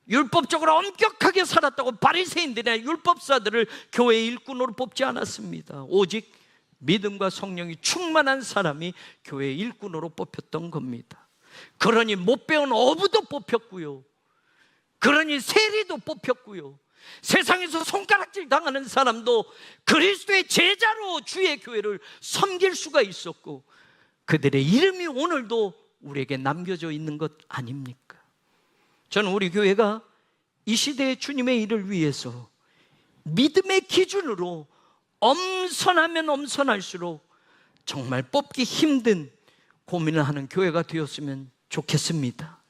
율법적으로 엄격하게 살았다고 바리새인들이나 율법사들을 교회의 일꾼으로 뽑지 않았습니다. 오직 믿음과 성령이 충만한 사람이 교회의 일꾼으로 뽑혔던 겁니다. 그러니 못 배운 어부도 뽑혔고요, 그러니 세리도 뽑혔고요, 세상에서 손가락질 당하는 사람도 그리스도의 제자로 주의 교회를 섬길 수가 있었고, 그들의 이름이 오늘도 우리에게 남겨져 있는 것 아닙니까? 저는 우리 교회가 이 시대의 주님의 일을 위해서 믿음의 기준으로 엄선하면 엄선할수록 정말 뽑기 힘든 고민을 하는 교회가 되었으면 좋겠습니다.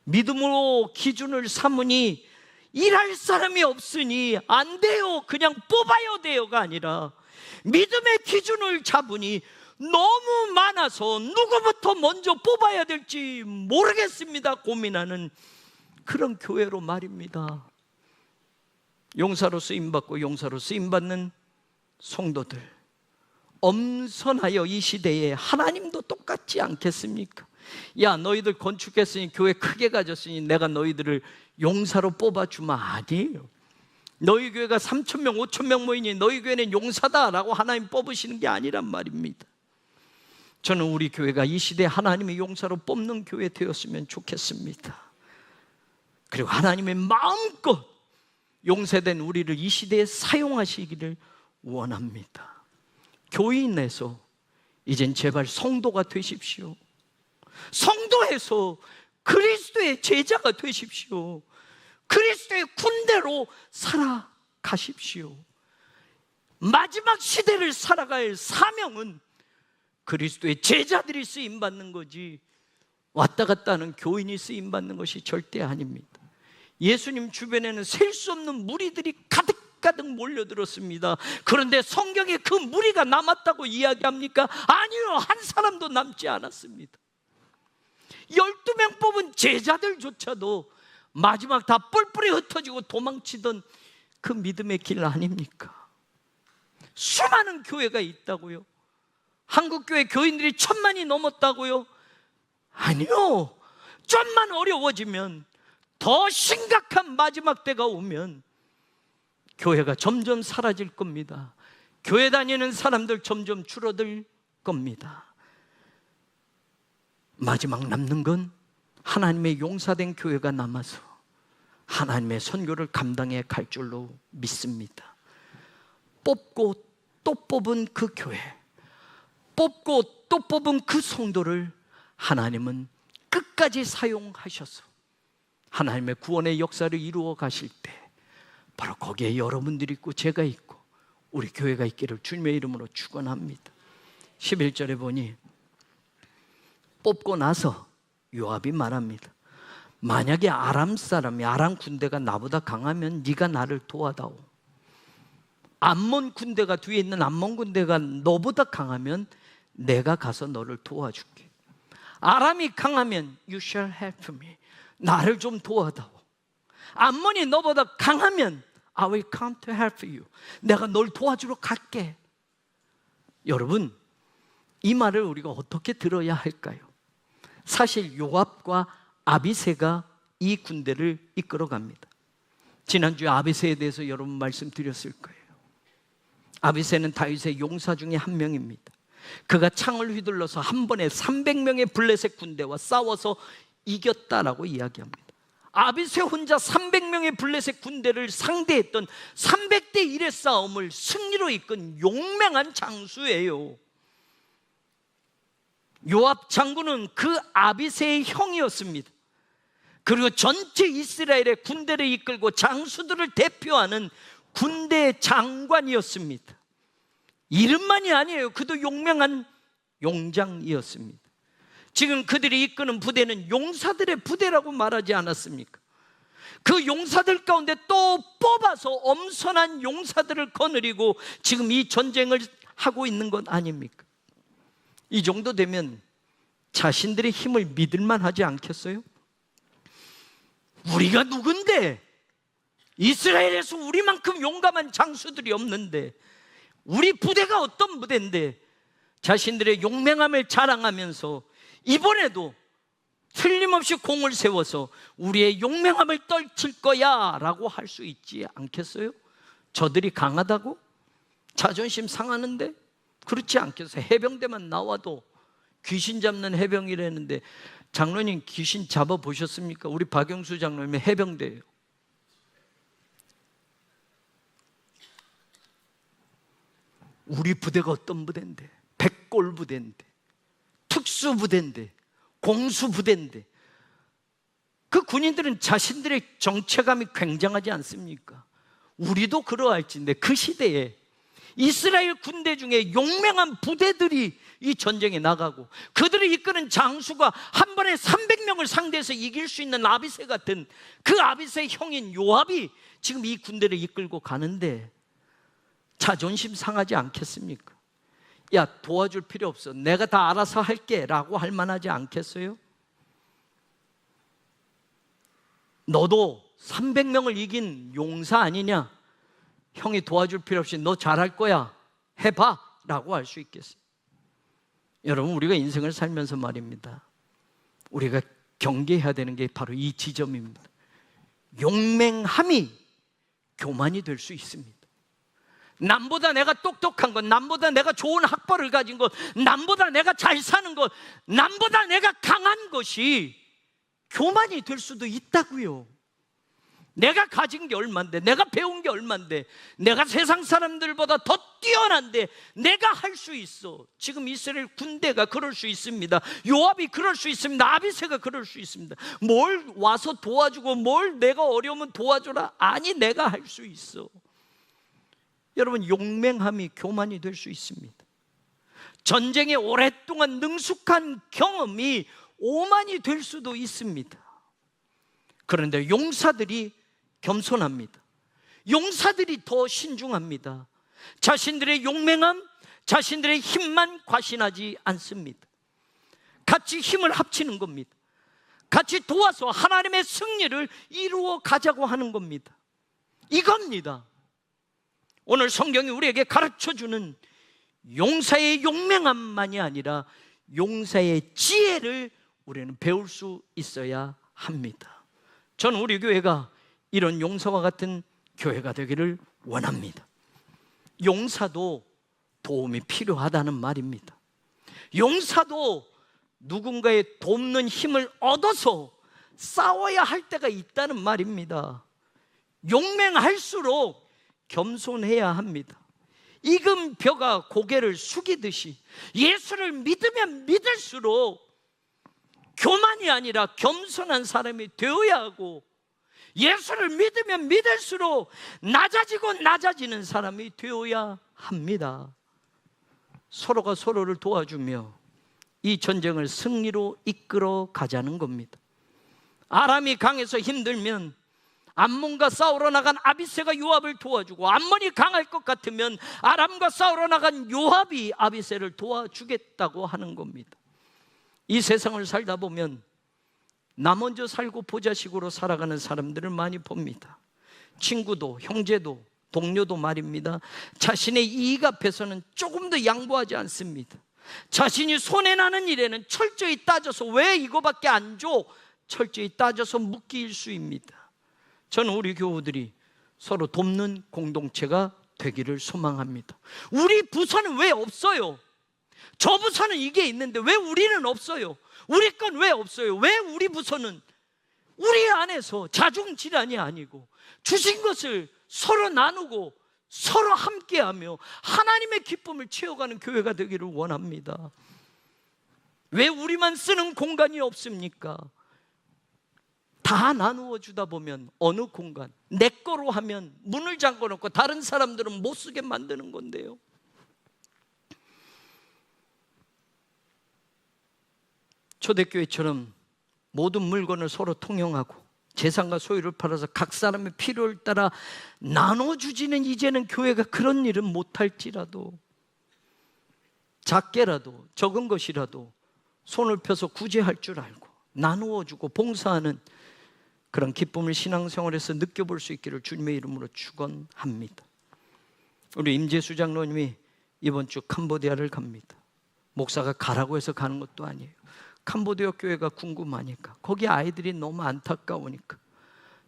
믿음으로 기준을 삼으니 일할 사람이 없으니 안 돼요, 그냥 뽑아야 돼요가 아니라 믿음의 기준을 잡으니 너무 많아서 누구부터 먼저 뽑아야 될지 모르겠습니다 고민하는 그런 교회로 말입니다. 용사로 쓰임받고 용사로 쓰임받는 성도들, 엄선하여 이 시대에 하나님도 똑같지 않겠습니까? 야, 너희들 건축했으니 교회 크게 가졌으니 내가 너희들을 용사로 뽑아주마. 아니에요. 너희 교회가 3,000명 5,000명 모이니 너희 교회는 용사다라고 하나님 뽑으시는 게 아니란 말입니다. 저는 우리 교회가 이 시대에 하나님의 용사로 뽑는 교회 되었으면 좋겠습니다. 그리고 하나님의 마음껏 용사된 우리를 이 시대에 사용하시기를 원합니다. 교인에서 이젠 제발 성도가 되십시오. 성도에서 그리스도의 제자가 되십시오. 그리스도의 군대로 살아가십시오. 마지막 시대를 살아갈 사명은 그리스도의 제자들이 쓰임받는 거지 왔다 갔다 하는 교인이 쓰임받는 것이 절대 아닙니다. 예수님 주변에는 셀 수 없는 무리들이 가득가득 몰려들었습니다. 그런데 성경에 그 무리가 남았다고 이야기합니까? 아니요, 한 사람도 남지 않았습니다. 12명 뽑은 제자들조차도 마지막 다 뿔뿔이 흩어지고 도망치던 그 믿음의 길 아닙니까? 수많은 교회가 있다고요? 한국교회 교인들이 1,000만이 넘었다고요? 아니요, 좀만 어려워지면, 더 심각한 마지막 때가 오면 교회가 점점 사라질 겁니다. 교회 다니는 사람들 점점 줄어들 겁니다. 마지막 남는 건 하나님의 용사된 교회가 남아서 하나님의 선교를 감당해 갈 줄로 믿습니다. 뽑고 또 뽑은 그 교회, 뽑고 또 뽑은 그 성도를 하나님은 끝까지 사용하셔서 하나님의 구원의 역사를 이루어 가실 때 바로 거기에 여러분들이 있고 제가 있고 우리 교회가 있기를 주님의 이름으로 축원합니다. 11절에 보니 뽑고 나서 요압이 말합니다. 만약에 아람 사람이, 아람 군대가 나보다 강하면 네가 나를 도와다오. 암몬 군대가, 뒤에 있는 암몬 군대가 너보다 강하면 내가 가서 너를 도와줄게. 아람이 강하면 you shall help me. 나를 좀 도와다오. 암몬이 너보다 강하면 I will come to help you. 내가 널 도와주러 갈게. 여러분, 이 말을 우리가 어떻게 들어야 할까요? 사실 요압과 아비새가 이 군대를 이끌어갑니다. 지난주에 아비새에 대해서 여러분 말씀드렸을 거예요. 아비새는 다윗의 용사 중에 한 명입니다. 그가 창을 휘둘러서 한 번에 300명의 블레셋 군대와 싸워서 이겼다라고 이야기합니다. 아비새 혼자 300명의 블레셋 군대를 상대했던 300대 1의 싸움을 승리로 이끈 용맹한 장수예요. 요압 장군은 그 아비새의 형이었습니다. 그리고 전체 이스라엘의 군대를 이끌고 장수들을 대표하는 군대 장관이었습니다. 이름만이 아니에요. 그도 용맹한 용장이었습니다. 지금 그들이 이끄는 부대는 용사들의 부대라고 말하지 않았습니까? 그 용사들 가운데 또 뽑아서 엄선한 용사들을 거느리고 지금 이 전쟁을 하고 있는 것 아닙니까? 이 정도 되면 자신들의 힘을 믿을만 하지 않겠어요? 우리가 누군데? 이스라엘에서 우리만큼 용감한 장수들이 없는데, 우리 부대가 어떤 부대인데 자신들의 용맹함을 자랑하면서 이번에도 틀림없이 공을 세워서 우리의 용맹함을 떨칠 거야 라고 할 수 있지 않겠어요? 저들이 강하다고? 자존심 상하는데? 그렇지 않겠어요? 해병대만 나와도 귀신 잡는 해병이라는데, 장로님 귀신 잡아보셨습니까? 우리 박영수 장로님이 해병대예요. 우리 부대가 어떤 부대인데, 백골 부대인데, 특수부대인데, 공수부대인데, 그 군인들은 자신들의 정체감이 굉장하지 않습니까? 우리도 그러할진데 그 시대에 이스라엘 군대 중에 용맹한 부대들이 이 전쟁에 나가고, 그들을 이끄는 장수가 한 번에 300명을 상대해서 이길 수 있는 아비새 같은 그 아비새의 형인 요압이 지금 이 군대를 이끌고 가는데 자존심 상하지 않겠습니까? 야, 도와줄 필요 없어, 내가 다 알아서 할게 라고 할 만하지 않겠어요? 너도 300명을 이긴 용사 아니냐? 형이 도와줄 필요 없이 너 잘할 거야, 해봐 라고 할 수 있겠어요? 여러분, 우리가 인생을 살면서 말입니다, 우리가 경계해야 되는 게 바로 이 지점입니다. 용맹함이 교만이 될 수 있습니다. 남보다 내가 똑똑한 것, 남보다 내가 좋은 학벌을 가진 것, 남보다 내가 잘 사는 것, 남보다 내가 강한 것이 교만이 될 수도 있다고요. 내가 가진 게 얼만데, 내가 배운 게 얼만데, 내가 세상 사람들보다 더 뛰어난데 내가 할 수 있어. 지금 이스라엘 군대가 그럴 수 있습니다. 요압이 그럴 수 있습니다. 아비새가 그럴 수 있습니다. 뭘 와서 도와주고, 뭘 내가 어려우면 도와줘라? 아니, 내가 할 수 있어. 여러분, 용맹함이 교만이 될 수 있습니다. 전쟁에 오랫동안 능숙한 경험이 오만이 될 수도 있습니다. 그런데 용사들이 겸손합니다. 용사들이 더 신중합니다. 자신들의 용맹함, 자신들의 힘만 과신하지 않습니다. 같이 힘을 합치는 겁니다. 같이 도와서 하나님의 승리를 이루어 가자고 하는 겁니다. 이겁니다. 오늘 성경이 우리에게 가르쳐주는 용사의 용맹함만이 아니라 용사의 지혜를 우리는 배울 수 있어야 합니다. 저는 우리 교회가 이런 용사와 같은 교회가 되기를 원합니다. 용사도 도움이 필요하다는 말입니다. 용사도 누군가의 돕는 힘을 얻어서 싸워야 할 때가 있다는 말입니다. 용맹할수록 겸손해야 합니다. 익은 벼가 고개를 숙이듯이 예수를 믿으면 믿을수록 교만이 아니라 겸손한 사람이 되어야 하고, 예수를 믿으면 믿을수록 낮아지고 낮아지는 사람이 되어야 합니다. 서로가 서로를 도와주며 이 전쟁을 승리로 이끌어 가자는 겁니다. 아람이 강해서 힘들면 암몬과 싸우러 나간 아비새가 요압을 도와주고, 암몬이 강할 것 같으면 아람과 싸우러 나간 요압이 아비새를 도와주겠다고 하는 겁니다. 이 세상을 살다 보면 나 먼저 살고 보자식으로 살아가는 사람들을 많이 봅니다. 친구도 형제도 동료도 말입니다. 자신의 이익 앞에서는 조금 더 양보하지 않습니다. 자신이 손해나는 일에는 철저히 따져서 왜 이거밖에 안 줘? 철저히 따져서 묻기 일쑤입니다. 저는 우리 교우들이 서로 돕는 공동체가 되기를 소망합니다. 우리 부서는 왜 없어요? 저 부서는 이게 있는데 왜 우리는 없어요? 우리 건 왜 없어요? 왜 우리 부서는 우리 안에서 자중질환이 아니고 주신 것을 서로 나누고 서로 함께하며 하나님의 기쁨을 채워가는 교회가 되기를 원합니다. 왜 우리만 쓰는 공간이 없습니까? 다 나누어 주다 보면 어느 공간, 내 거로 하면 문을 잠궈 놓고 다른 사람들은 못 쓰게 만드는 건데요. 초대교회처럼 모든 물건을 서로 통용하고 재산과 소유를 팔아서 각 사람의 필요를 따라 나눠주지는 이제는 교회가 그런 일은 못할지라도 작게라도 적은 것이라도 손을 펴서 구제할 줄 알고 나누어주고 봉사하는 그런 기쁨을 신앙생활에서 느껴볼 수 있기를 주님의 이름으로 축원합니다. 우리 임재수 장로님이 이번 주 캄보디아를 갑니다. 목사가 가라고 해서 가는 것도 아니에요. 캄보디아 교회가 궁금하니까, 거기 아이들이 너무 안타까우니까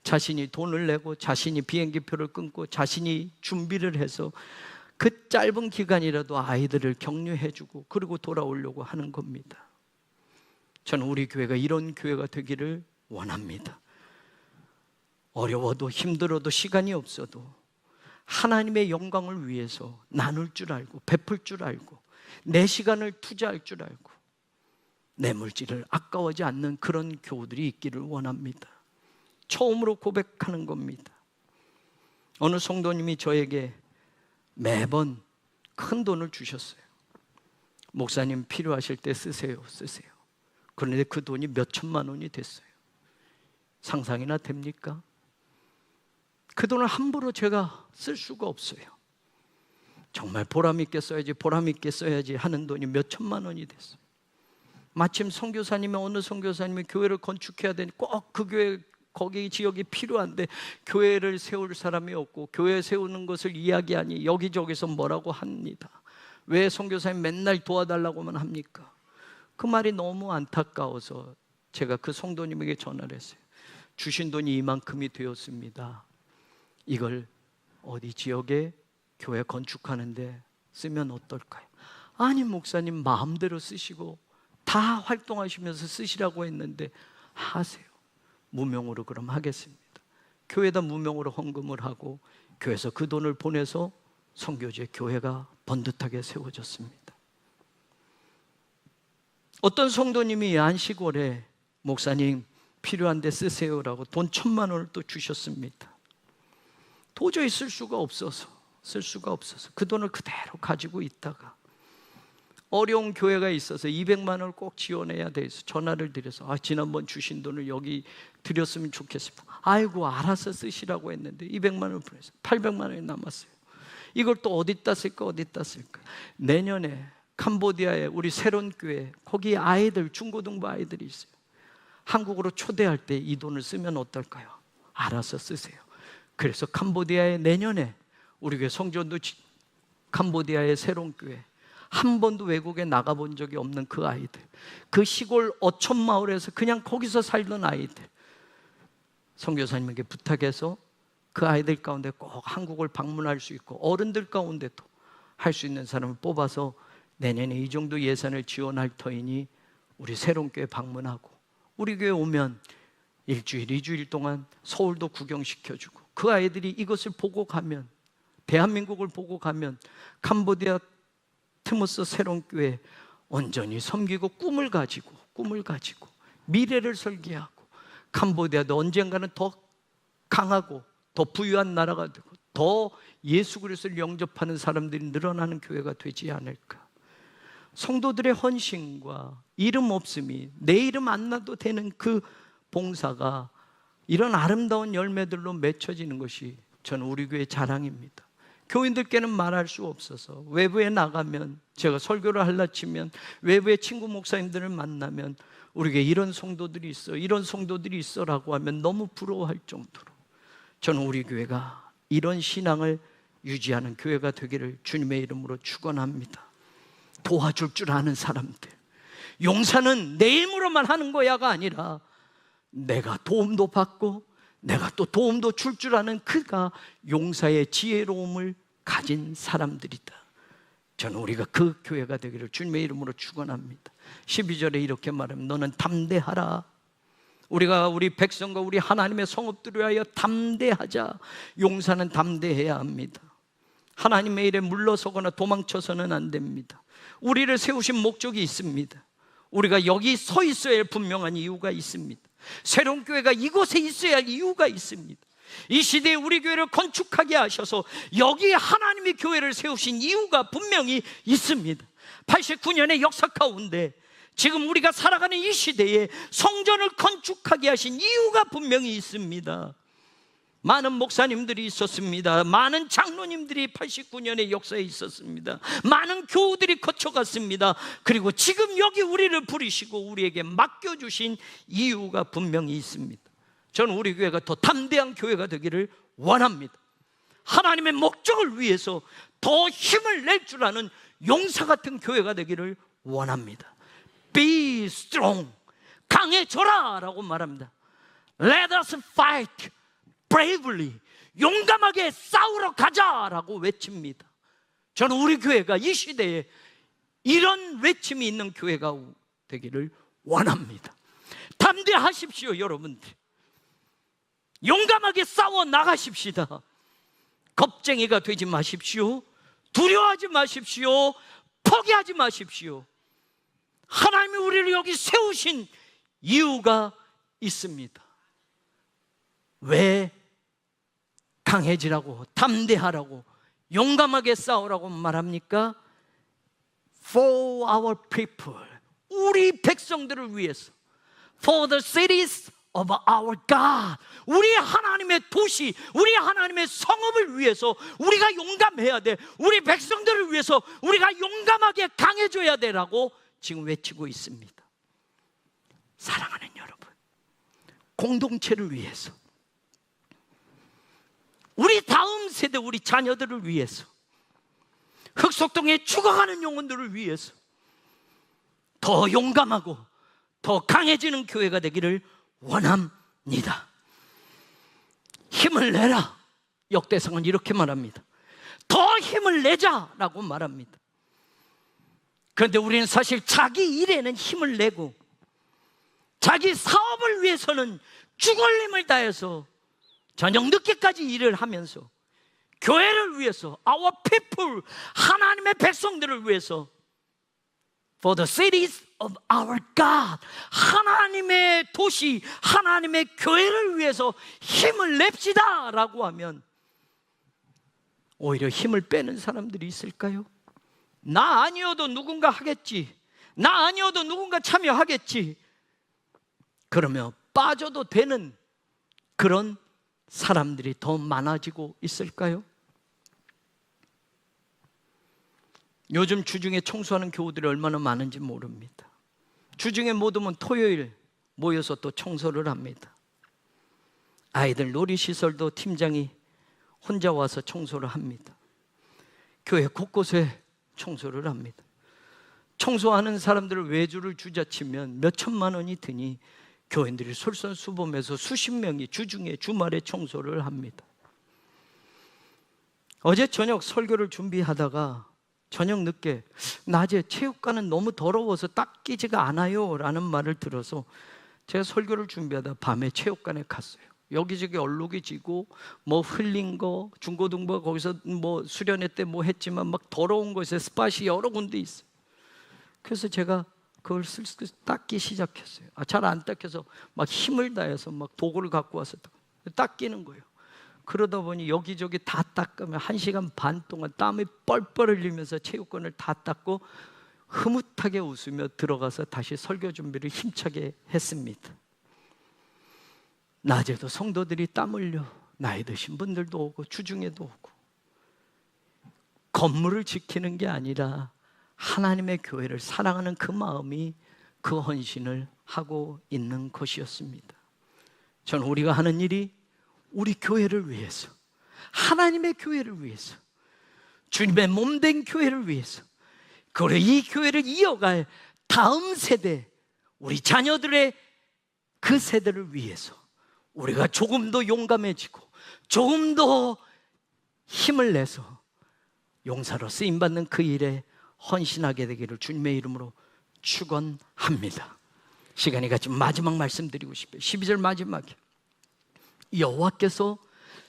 자신이 돈을 내고 자신이 비행기표를 끊고 자신이 준비를 해서 그 짧은 기간이라도 아이들을 격려해주고 그리고 돌아오려고 하는 겁니다. 저는 우리 교회가 이런 교회가 되기를 원합니다. 어려워도 힘들어도 시간이 없어도 하나님의 영광을 위해서 나눌 줄 알고 베풀 줄 알고 내 시간을 투자할 줄 알고 내 물질을 아까워하지 않는 그런 교우들이 있기를 원합니다. 처음으로 고백하는 겁니다. 어느 성도님이 저에게 매번 큰 돈을 주셨어요. 목사님 필요하실 때 쓰세요. 그런데 그 돈이 몇 천만 원이 됐어요. 상상이나 됩니까? 그 돈을 함부로 제가 쓸 수가 없어요. 정말 보람 있게 써야지 하는 돈이 몇 천만 원이 됐어요. 마침 어느 선교사님이 교회를 건축해야 되니 꼭 그 교회 거기 지역이 필요한데 교회를 세울 사람이 없고 교회 세우는 것을 이야기하니 여기저기서 뭐라고 합니다. 왜 선교사님 맨날 도와달라고만 합니까? 그 말이 너무 안타까워서 제가 그 성도님에게 전화를 했어요. 주신 돈이 이만큼이 되었습니다. 이걸 어디 지역에 교회 건축하는데 쓰면 어떨까요? 아니 목사님 마음대로 쓰시고 다 활동하시면서 쓰시라고 했는데 하세요. 무명으로 그럼 하겠습니다. 교회에다 무명으로 헌금을 하고 교회에서 그 돈을 보내서 선교지에 교회가 번듯하게 세워졌습니다. 어떤 성도님이 안식월에 목사님 필요한데 쓰세요라고 돈 1,000만 원을 또 주셨습니다. 도저히 쓸 수가 없어서 그 돈을 그대로 가지고 있다가 어려운 교회가 있어서 200만 원을 꼭 지원해야 돼서 전화를 드려서 지난번 주신 돈을 여기 드렸으면 좋겠습니다. 아이고 알아서 쓰시라고 했는데 200만 원을 보내서 800만 원이 남았어요. 이걸 또 어디다 쓸까? 내년에 캄보디아에 우리 새로운 교회 거기 아이들 중고등부 아이들이 있어요. 한국으로 초대할 때 이 돈을 쓰면 어떨까요? 알아서 쓰세요. 그래서 캄보디아에 내년에 우리 교회 성전도 캄보디아의 새로운 교회 한 번도 외국에 나가본 적이 없는 그 아이들, 그 시골 어촌 마을에서 그냥 거기서 살던 아이들, 선교사님에게 부탁해서 그 아이들 가운데 꼭 한국을 방문할 수 있고 어른들 가운데도 할 수 있는 사람을 뽑아서 내년에 이 정도 예산을 지원할 터이니 우리 새로운 교회 방문하고 우리 교회 오면 일주일, 2주일 동안 서울도 구경시켜주고 그 아이들이 이것을 보고 가면, 대한민국을 보고 가면 캄보디아 티모스 새로운 교회 온전히 섬기고 꿈을 가지고 미래를 설계하고 캄보디아도 언젠가는 더 강하고 더 부유한 나라가 되고 더 예수 그리스도를 영접하는 사람들이 늘어나는 교회가 되지 않을까. 성도들의 헌신과 이름 없음이 내 이름 안 나도 되는 그 봉사가 이런 아름다운 열매들로 맺혀지는 것이 저는 우리 교회의 자랑입니다. 교인들께는 말할 수 없어서 외부에 나가면, 제가 설교를 할라 치면 외부의 친구 목사님들을 만나면 우리 교회에 이런 성도들이 있어 라고 하면 너무 부러워할 정도로 저는 우리 교회가 이런 신앙을 유지하는 교회가 되기를 주님의 이름으로 축원합니다. 도와줄 줄 아는 사람들, 용사는 내 힘으로만 하는 거야가 아니라 내가 도움도 받고 내가 또 도움도 줄 줄 아는 그가 용사의 지혜로움을 가진 사람들이다. 저는 우리가 그 교회가 되기를 주님의 이름으로 축원합니다. 12절에 이렇게 말하면 너는 담대하라. 우리가 우리 백성과 우리 하나님의 성읍들을 위하여 담대하자. 용사는 담대해야 합니다. 하나님의 일에 물러서거나 도망쳐서는 안 됩니다. 우리를 세우신 목적이 있습니다. 우리가 여기 서 있어야 할 분명한 이유가 있습니다. 새로운 교회가 이곳에 있어야 할 이유가 있습니다. 이 시대에 우리 교회를 건축하게 하셔서 여기 하나님이 교회를 세우신 이유가 분명히 있습니다. 89년의 역사 가운데 지금 우리가 살아가는 이 시대에 성전을 건축하게 하신 이유가 분명히 있습니다. 많은 목사님들이 있었습니다. 많은 장로님들이 89년의 역사에 있었습니다. 많은 교우들이 거쳐갔습니다. 그리고 지금 여기 우리를 부르시고 우리에게 맡겨주신 이유가 분명히 있습니다. 저는 우리 교회가 더 담대한 교회가 되기를 원합니다. 하나님의 목적을 위해서 더 힘을 낼 줄 아는 용사 같은 교회가 되기를 원합니다. Be strong. 강해져라 라고 말합니다. Let us fight bravely. 용감하게 싸우러 가자라고 외칩니다. 저는 우리 교회가 이 시대에 이런 외침이 있는 교회가 되기를 원합니다. 담대하십시오, 여러분들. 용감하게 싸워 나가십시다. 겁쟁이가 되지 마십시오. 두려워하지 마십시오. 포기하지 마십시오. 하나님이 우리를 여기 세우신 이유가 있습니다. 왜 강해지라고, 담대하라고, 용감하게 싸우라고 말합니까? For our people, 우리 백성들을 위해서. For the cities of our God, 우리 하나님의 도시, 우리 하나님의 성읍을 위해서 우리가 용감해야 돼. 우리 백성들을 위해서 우리가 용감하게 강해져야 되라고 지금 외치고 있습니다. 사랑하는 여러분, 공동체를 위해서, 우리 다음 세대, 우리 자녀들을 위해서, 흑석동에 죽어가는 영혼들을 위해서 더 용감하고 더 강해지는 교회가 되기를 원합니다. 힘을 내라. 역대상은 이렇게 말합니다. 더 힘을 내자라고 말합니다. 그런데 우리는 사실 자기 일에는 힘을 내고 자기 사업을 위해서는 죽을 힘을 다해서 저녁 늦게까지 일을 하면서 교회를 위해서, our people, 하나님의 백성들을 위해서, for the cities of our God, 하나님의 도시, 하나님의 교회를 위해서 힘을 냅시다 라고 하면 오히려 힘을 빼는 사람들이 있을까요? 나 아니어도 누군가 하겠지, 나 아니어도 누군가 참여하겠지, 그러면 빠져도 되는 그런 사람들이 더 많아지고 있을까요? 요즘 주중에 청소하는 교우들이 얼마나 많은지 모릅니다. 주중에 못 오면 토요일 모여서 또 청소를 합니다. 아이들 놀이시설도 팀장이 혼자 와서 청소를 합니다. 교회 곳곳에 청소를 합니다. 청소하는 사람들을 외주를 주자치면 몇 천만 원이 드니 교인들이 솔선수범해서 수십 명이 주중에 주말에 청소를 합니다. 어제 저녁 설교를 준비하다가 저녁 늦게 낮에 체육관은 너무 더러워서 닦이지가 않아요 라는 말을 들어서 제가 설교를 준비하다 밤에 체육관에 갔어요. 여기저기 얼룩이 지고 뭐 흘린 거, 중고등부가 거기서 뭐 수련회 때 뭐 했지만 막 더러운 곳에 스팟이 여러 군데 있어요. 그래서 제가 그걸 닦기 시작했어요. 잘 안 닦여서 막 힘을 다해서 막 도구를 갖고 와서 닦이는 거예요. 그러다 보니 여기저기 다 닦으면 1시간 반 동안 땀이 뻘뻘 흘리면서 체육관을 다 닦고 흐뭇하게 웃으며 들어가서 다시 설교 준비를 힘차게 했습니다. 낮에도 성도들이 땀 흘려 나이 드신 분들도 오고 주중에도 오고, 건물을 지키는 게 아니라 하나님의 교회를 사랑하는 그 마음이 그 헌신을 하고 있는 것이었습니다. 저는 우리가 하는 일이 우리 교회를 위해서, 하나님의 교회를 위해서, 주님의 몸된 교회를 위해서, 그리고 이 교회를 이어갈 다음 세대, 우리 자녀들의 그 세대를 위해서 우리가 조금 더 용감해지고 조금 더 힘을 내서 용사로 쓰임받는 그 일에 헌신하게 되기를 주님의 이름으로 축원합니다. 시간이 가지고 마지막 말씀드리고 싶어요. 12절 마지막에 여호와께서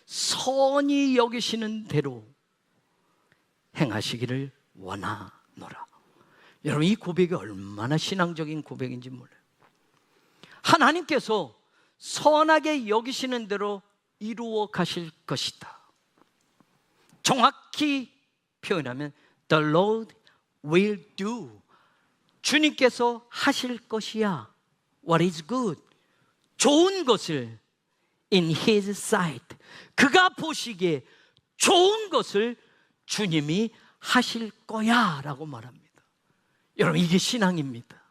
선히 여기시는 대로 행하시기를 원하노라. 여러분, 이 고백이 얼마나 신앙적인 고백인지 몰라요. 하나님께서 선하게 여기시는 대로 이루어 가실 것이다. 정확히 표현하면 The Lord will do. 주님께서 하실 것이야. What is good? 좋은 것을 in His sight, 그가 보시기에 좋은 것을 주님이 하실 거야 라고 말합니다. 여러분, 이게 신앙입니다.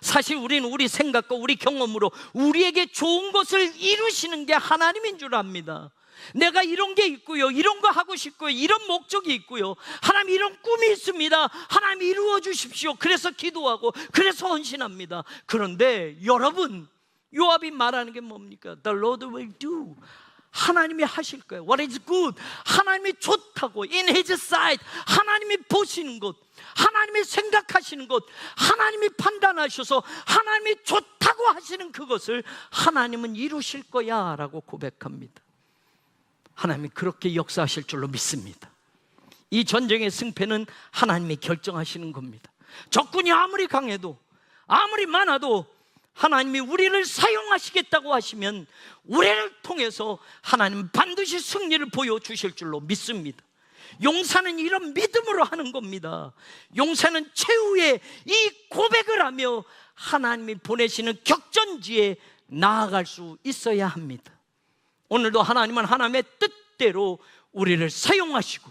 사실 우리는 우리 생각과 우리 경험으로 우리에게 좋은 것을 이루시는 게 하나님인 줄 압니다. 내가 이런 게 있고요, 이런 거 하고 싶고요, 이런 목적이 있고요, 하나님 이런 꿈이 있습니다. 하나님 이루어 주십시오. 그래서 기도하고 그래서 헌신합니다. 그런데 여러분, 요압이 말하는 게 뭡니까? The Lord will do. 하나님이 하실 거예요. What is good? 하나님이 좋다고, in His sight. 하나님이 보시는 것, 하나님이 생각하시는 것, 하나님이 판단하셔서 하나님이 좋다고 하시는 그것을 하나님은 이루실 거야 라고 고백합니다. 하나님이 그렇게 역사하실 줄로 믿습니다. 이 전쟁의 승패는 하나님이 결정하시는 겁니다. 적군이 아무리 강해도, 아무리 많아도 하나님이 우리를 사용하시겠다고 하시면 우리를 통해서 하나님은 반드시 승리를 보여주실 줄로 믿습니다. 용사는 이런 믿음으로 하는 겁니다. 용사는 최후의 이 고백을 하며 하나님이 보내시는 격전지에 나아갈 수 있어야 합니다. 오늘도 하나님은 하나님의 뜻대로 우리를 사용하시고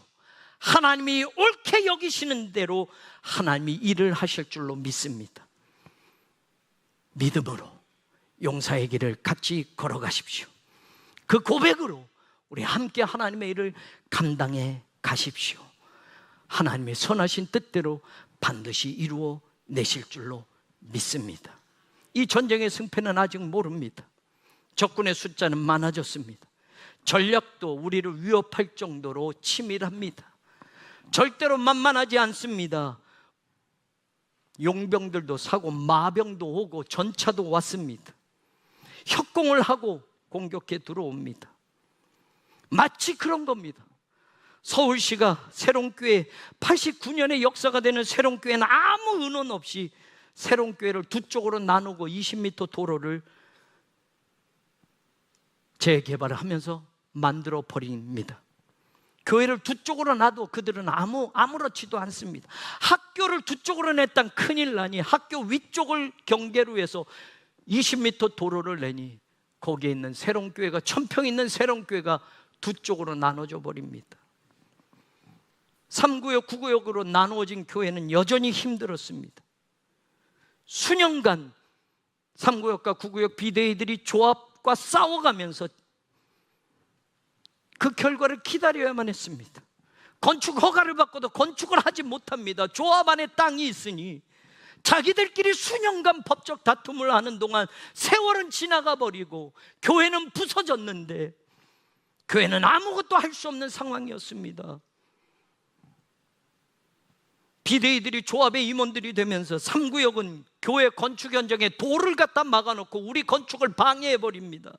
하나님이 옳게 여기시는 대로 하나님이 일을 하실 줄로 믿습니다. 믿음으로 용사의 길을 같이 걸어가십시오. 그 고백으로 우리 함께 하나님의 일을 감당해 가십시오. 하나님의 선하신 뜻대로 반드시 이루어 내실 줄로 믿습니다. 이 전쟁의 승패는 아직 모릅니다. 적군의 숫자는 많아졌습니다. 전략도 우리를 위협할 정도로 치밀합니다. 절대로 만만하지 않습니다. 용병들도 사고 마병도 오고 전차도 왔습니다. 협공을 하고 공격해 들어옵니다. 마치 그런 겁니다. 서울시가 새롱교회 89년의 역사가 되는 새롱교회는 아무 의논 없이 새롱교회를 두 쪽으로 나누고 20m 도로를 재개발을 하면서 만들어 버립니다. 교회를 두 쪽으로 놔도 그들은 아무렇지도 않습니다. 학교를 두 쪽으로 냈단 큰일 나니 학교 위쪽을 경계로 해서 20m 도로를 내니 거기에 있는 새롱교회가, 천평 있는 새롱교회가 두 쪽으로 나눠져 버립니다. 3구역, 9구역으로 나누어진 교회는 여전히 힘들었습니다. 수년간 3구역과 9구역 비대위들이 조합과 싸워가면서 그 결과를 기다려야만 했습니다. 건축 허가를 받고도 건축을 하지 못합니다. 조합 안에 땅이 있으니 자기들끼리 수년간 법적 다툼을 하는 동안 세월은 지나가 버리고 교회는 부서졌는데 교회는 아무것도 할 수 없는 상황이었습니다. 비대위들이 조합의 임원들이 되면서 3구역은 교회 건축 현장에 돌을 갖다 막아놓고 우리 건축을 방해해버립니다.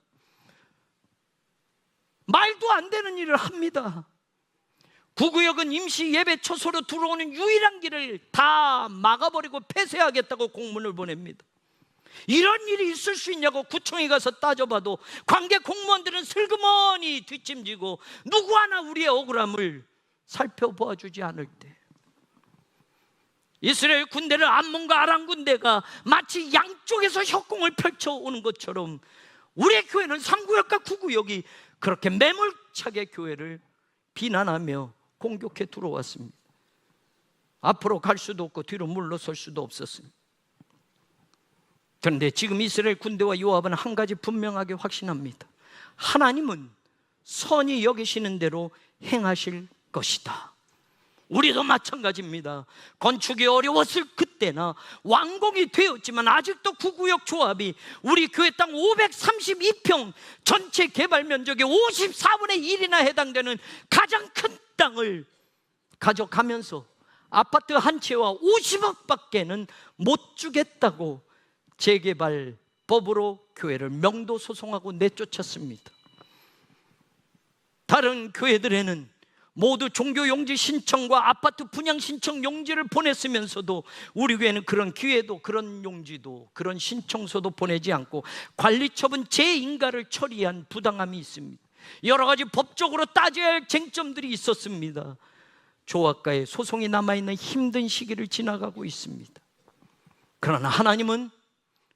말도 안 되는 일을 합니다. 9구역은 임시 예배 처소로 들어오는 유일한 길을 다 막아버리고 폐쇄하겠다고 공문을 보냅니다. 이런 일이 있을 수 있냐고 구청에 가서 따져봐도 관계 공무원들은 슬그머니 뒷짐지고 누구 하나 우리의 억울함을 살펴보아주지 않을 때 이스라엘 군대를 암몬과 아람 군대가 마치 양쪽에서 협공을 펼쳐오는 것처럼 우리의 교회는 3구역과 9구역이 그렇게 매몰차게 교회를 비난하며 공격해 들어왔습니다. 앞으로 갈 수도 없고 뒤로 물러설 수도 없었습니다. 그런데 지금 이스라엘 군대와 요압은 한 가지 분명하게 확신합니다. 하나님은 선히 여기시는 대로 행하실 것이다. 우리도 마찬가지입니다. 건축이 어려웠을 그때나 완공이 되었지만 아직도 9구역 조합이 우리 교회 땅 532평 전체 개발 면적의 54분의 1이나 해당되는 가장 큰 땅을 가져가면서 아파트 한 채와 50억 밖에는 못 주겠다고 재개발법으로 교회를 명도 소송하고 내쫓았습니다. 다른 교회들에는 모두 종교용지 신청과 아파트 분양 신청 용지를 보냈으면서도 우리 교회는 그런 기회도, 그런 용지도, 그런 신청서도 보내지 않고 관리처분 재인가를 처리한 부당함이 있습니다. 여러 가지 법적으로 따져야 할 쟁점들이 있었습니다. 조합과의 소송이 남아있는 힘든 시기를 지나가고 있습니다. 그러나 하나님은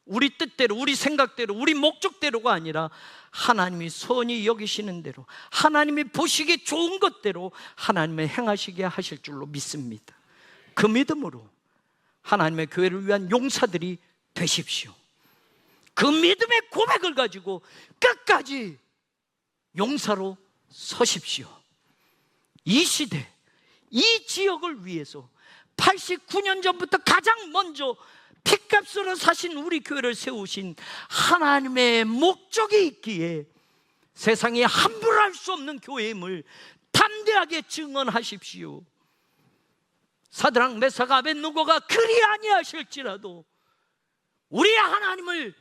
우리 뜻대로, 우리 생각대로, 우리 목적대로가 아니라 하나님이 선히 여기시는 대로, 하나님이 보시기 좋은 것대로 하나님을 행하시게 하실 줄로 믿습니다. 그 믿음으로 하나님의 교회를 위한 용사들이 되십시오. 그 믿음의 고백을 가지고 끝까지 용사로 서십시오. 이 시대, 이 지역을 위해서 89년 전부터 가장 먼저 핏값으로 사신 우리 교회를 세우신 하나님의 목적이 있기에 세상에 함부로 할 수 없는 교회임을 담대하게 증언하십시오. 사드락 메삭 아벳느고가 그리 아니하실지라도 우리 하나님을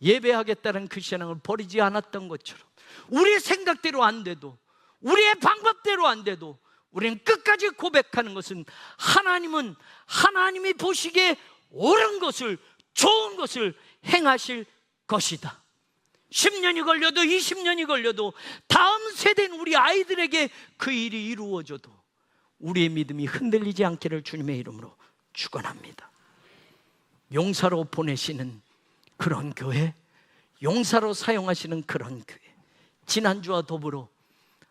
예배하겠다는 그 신앙을 버리지 않았던 것처럼 우리의 생각대로 안 돼도, 우리의 방법대로 안 돼도 우리는 끝까지 고백하는 것은 하나님은 하나님이 보시기에 옳은 것을, 좋은 것을 행하실 것이다. 10년이 걸려도 20년이 걸려도 다음 세대인 우리 아이들에게 그 일이 이루어져도 우리의 믿음이 흔들리지 않기를 주님의 이름으로 축원합니다. 용사로 보내시는 그런 교회, 용사로 사용하시는 그런 교회, 지난주와 더불어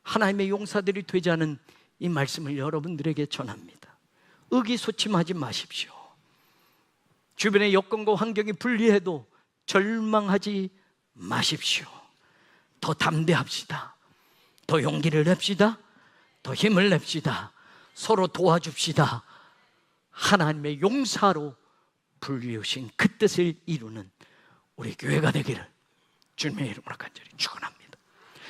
하나님의 용사들이 되자는 이 말씀을 여러분들에게 전합니다. 의기소침하지 마십시오. 주변의 여건과 환경이 불리해도 절망하지 마십시오. 더 담대합시다. 더 용기를 냅시다. 더 힘을 냅시다. 서로 도와줍시다. 하나님의 용사로 불리우신 그 뜻을 이루는 우리 교회가 되기를 주님의 이름으로 간절히 축원합니다.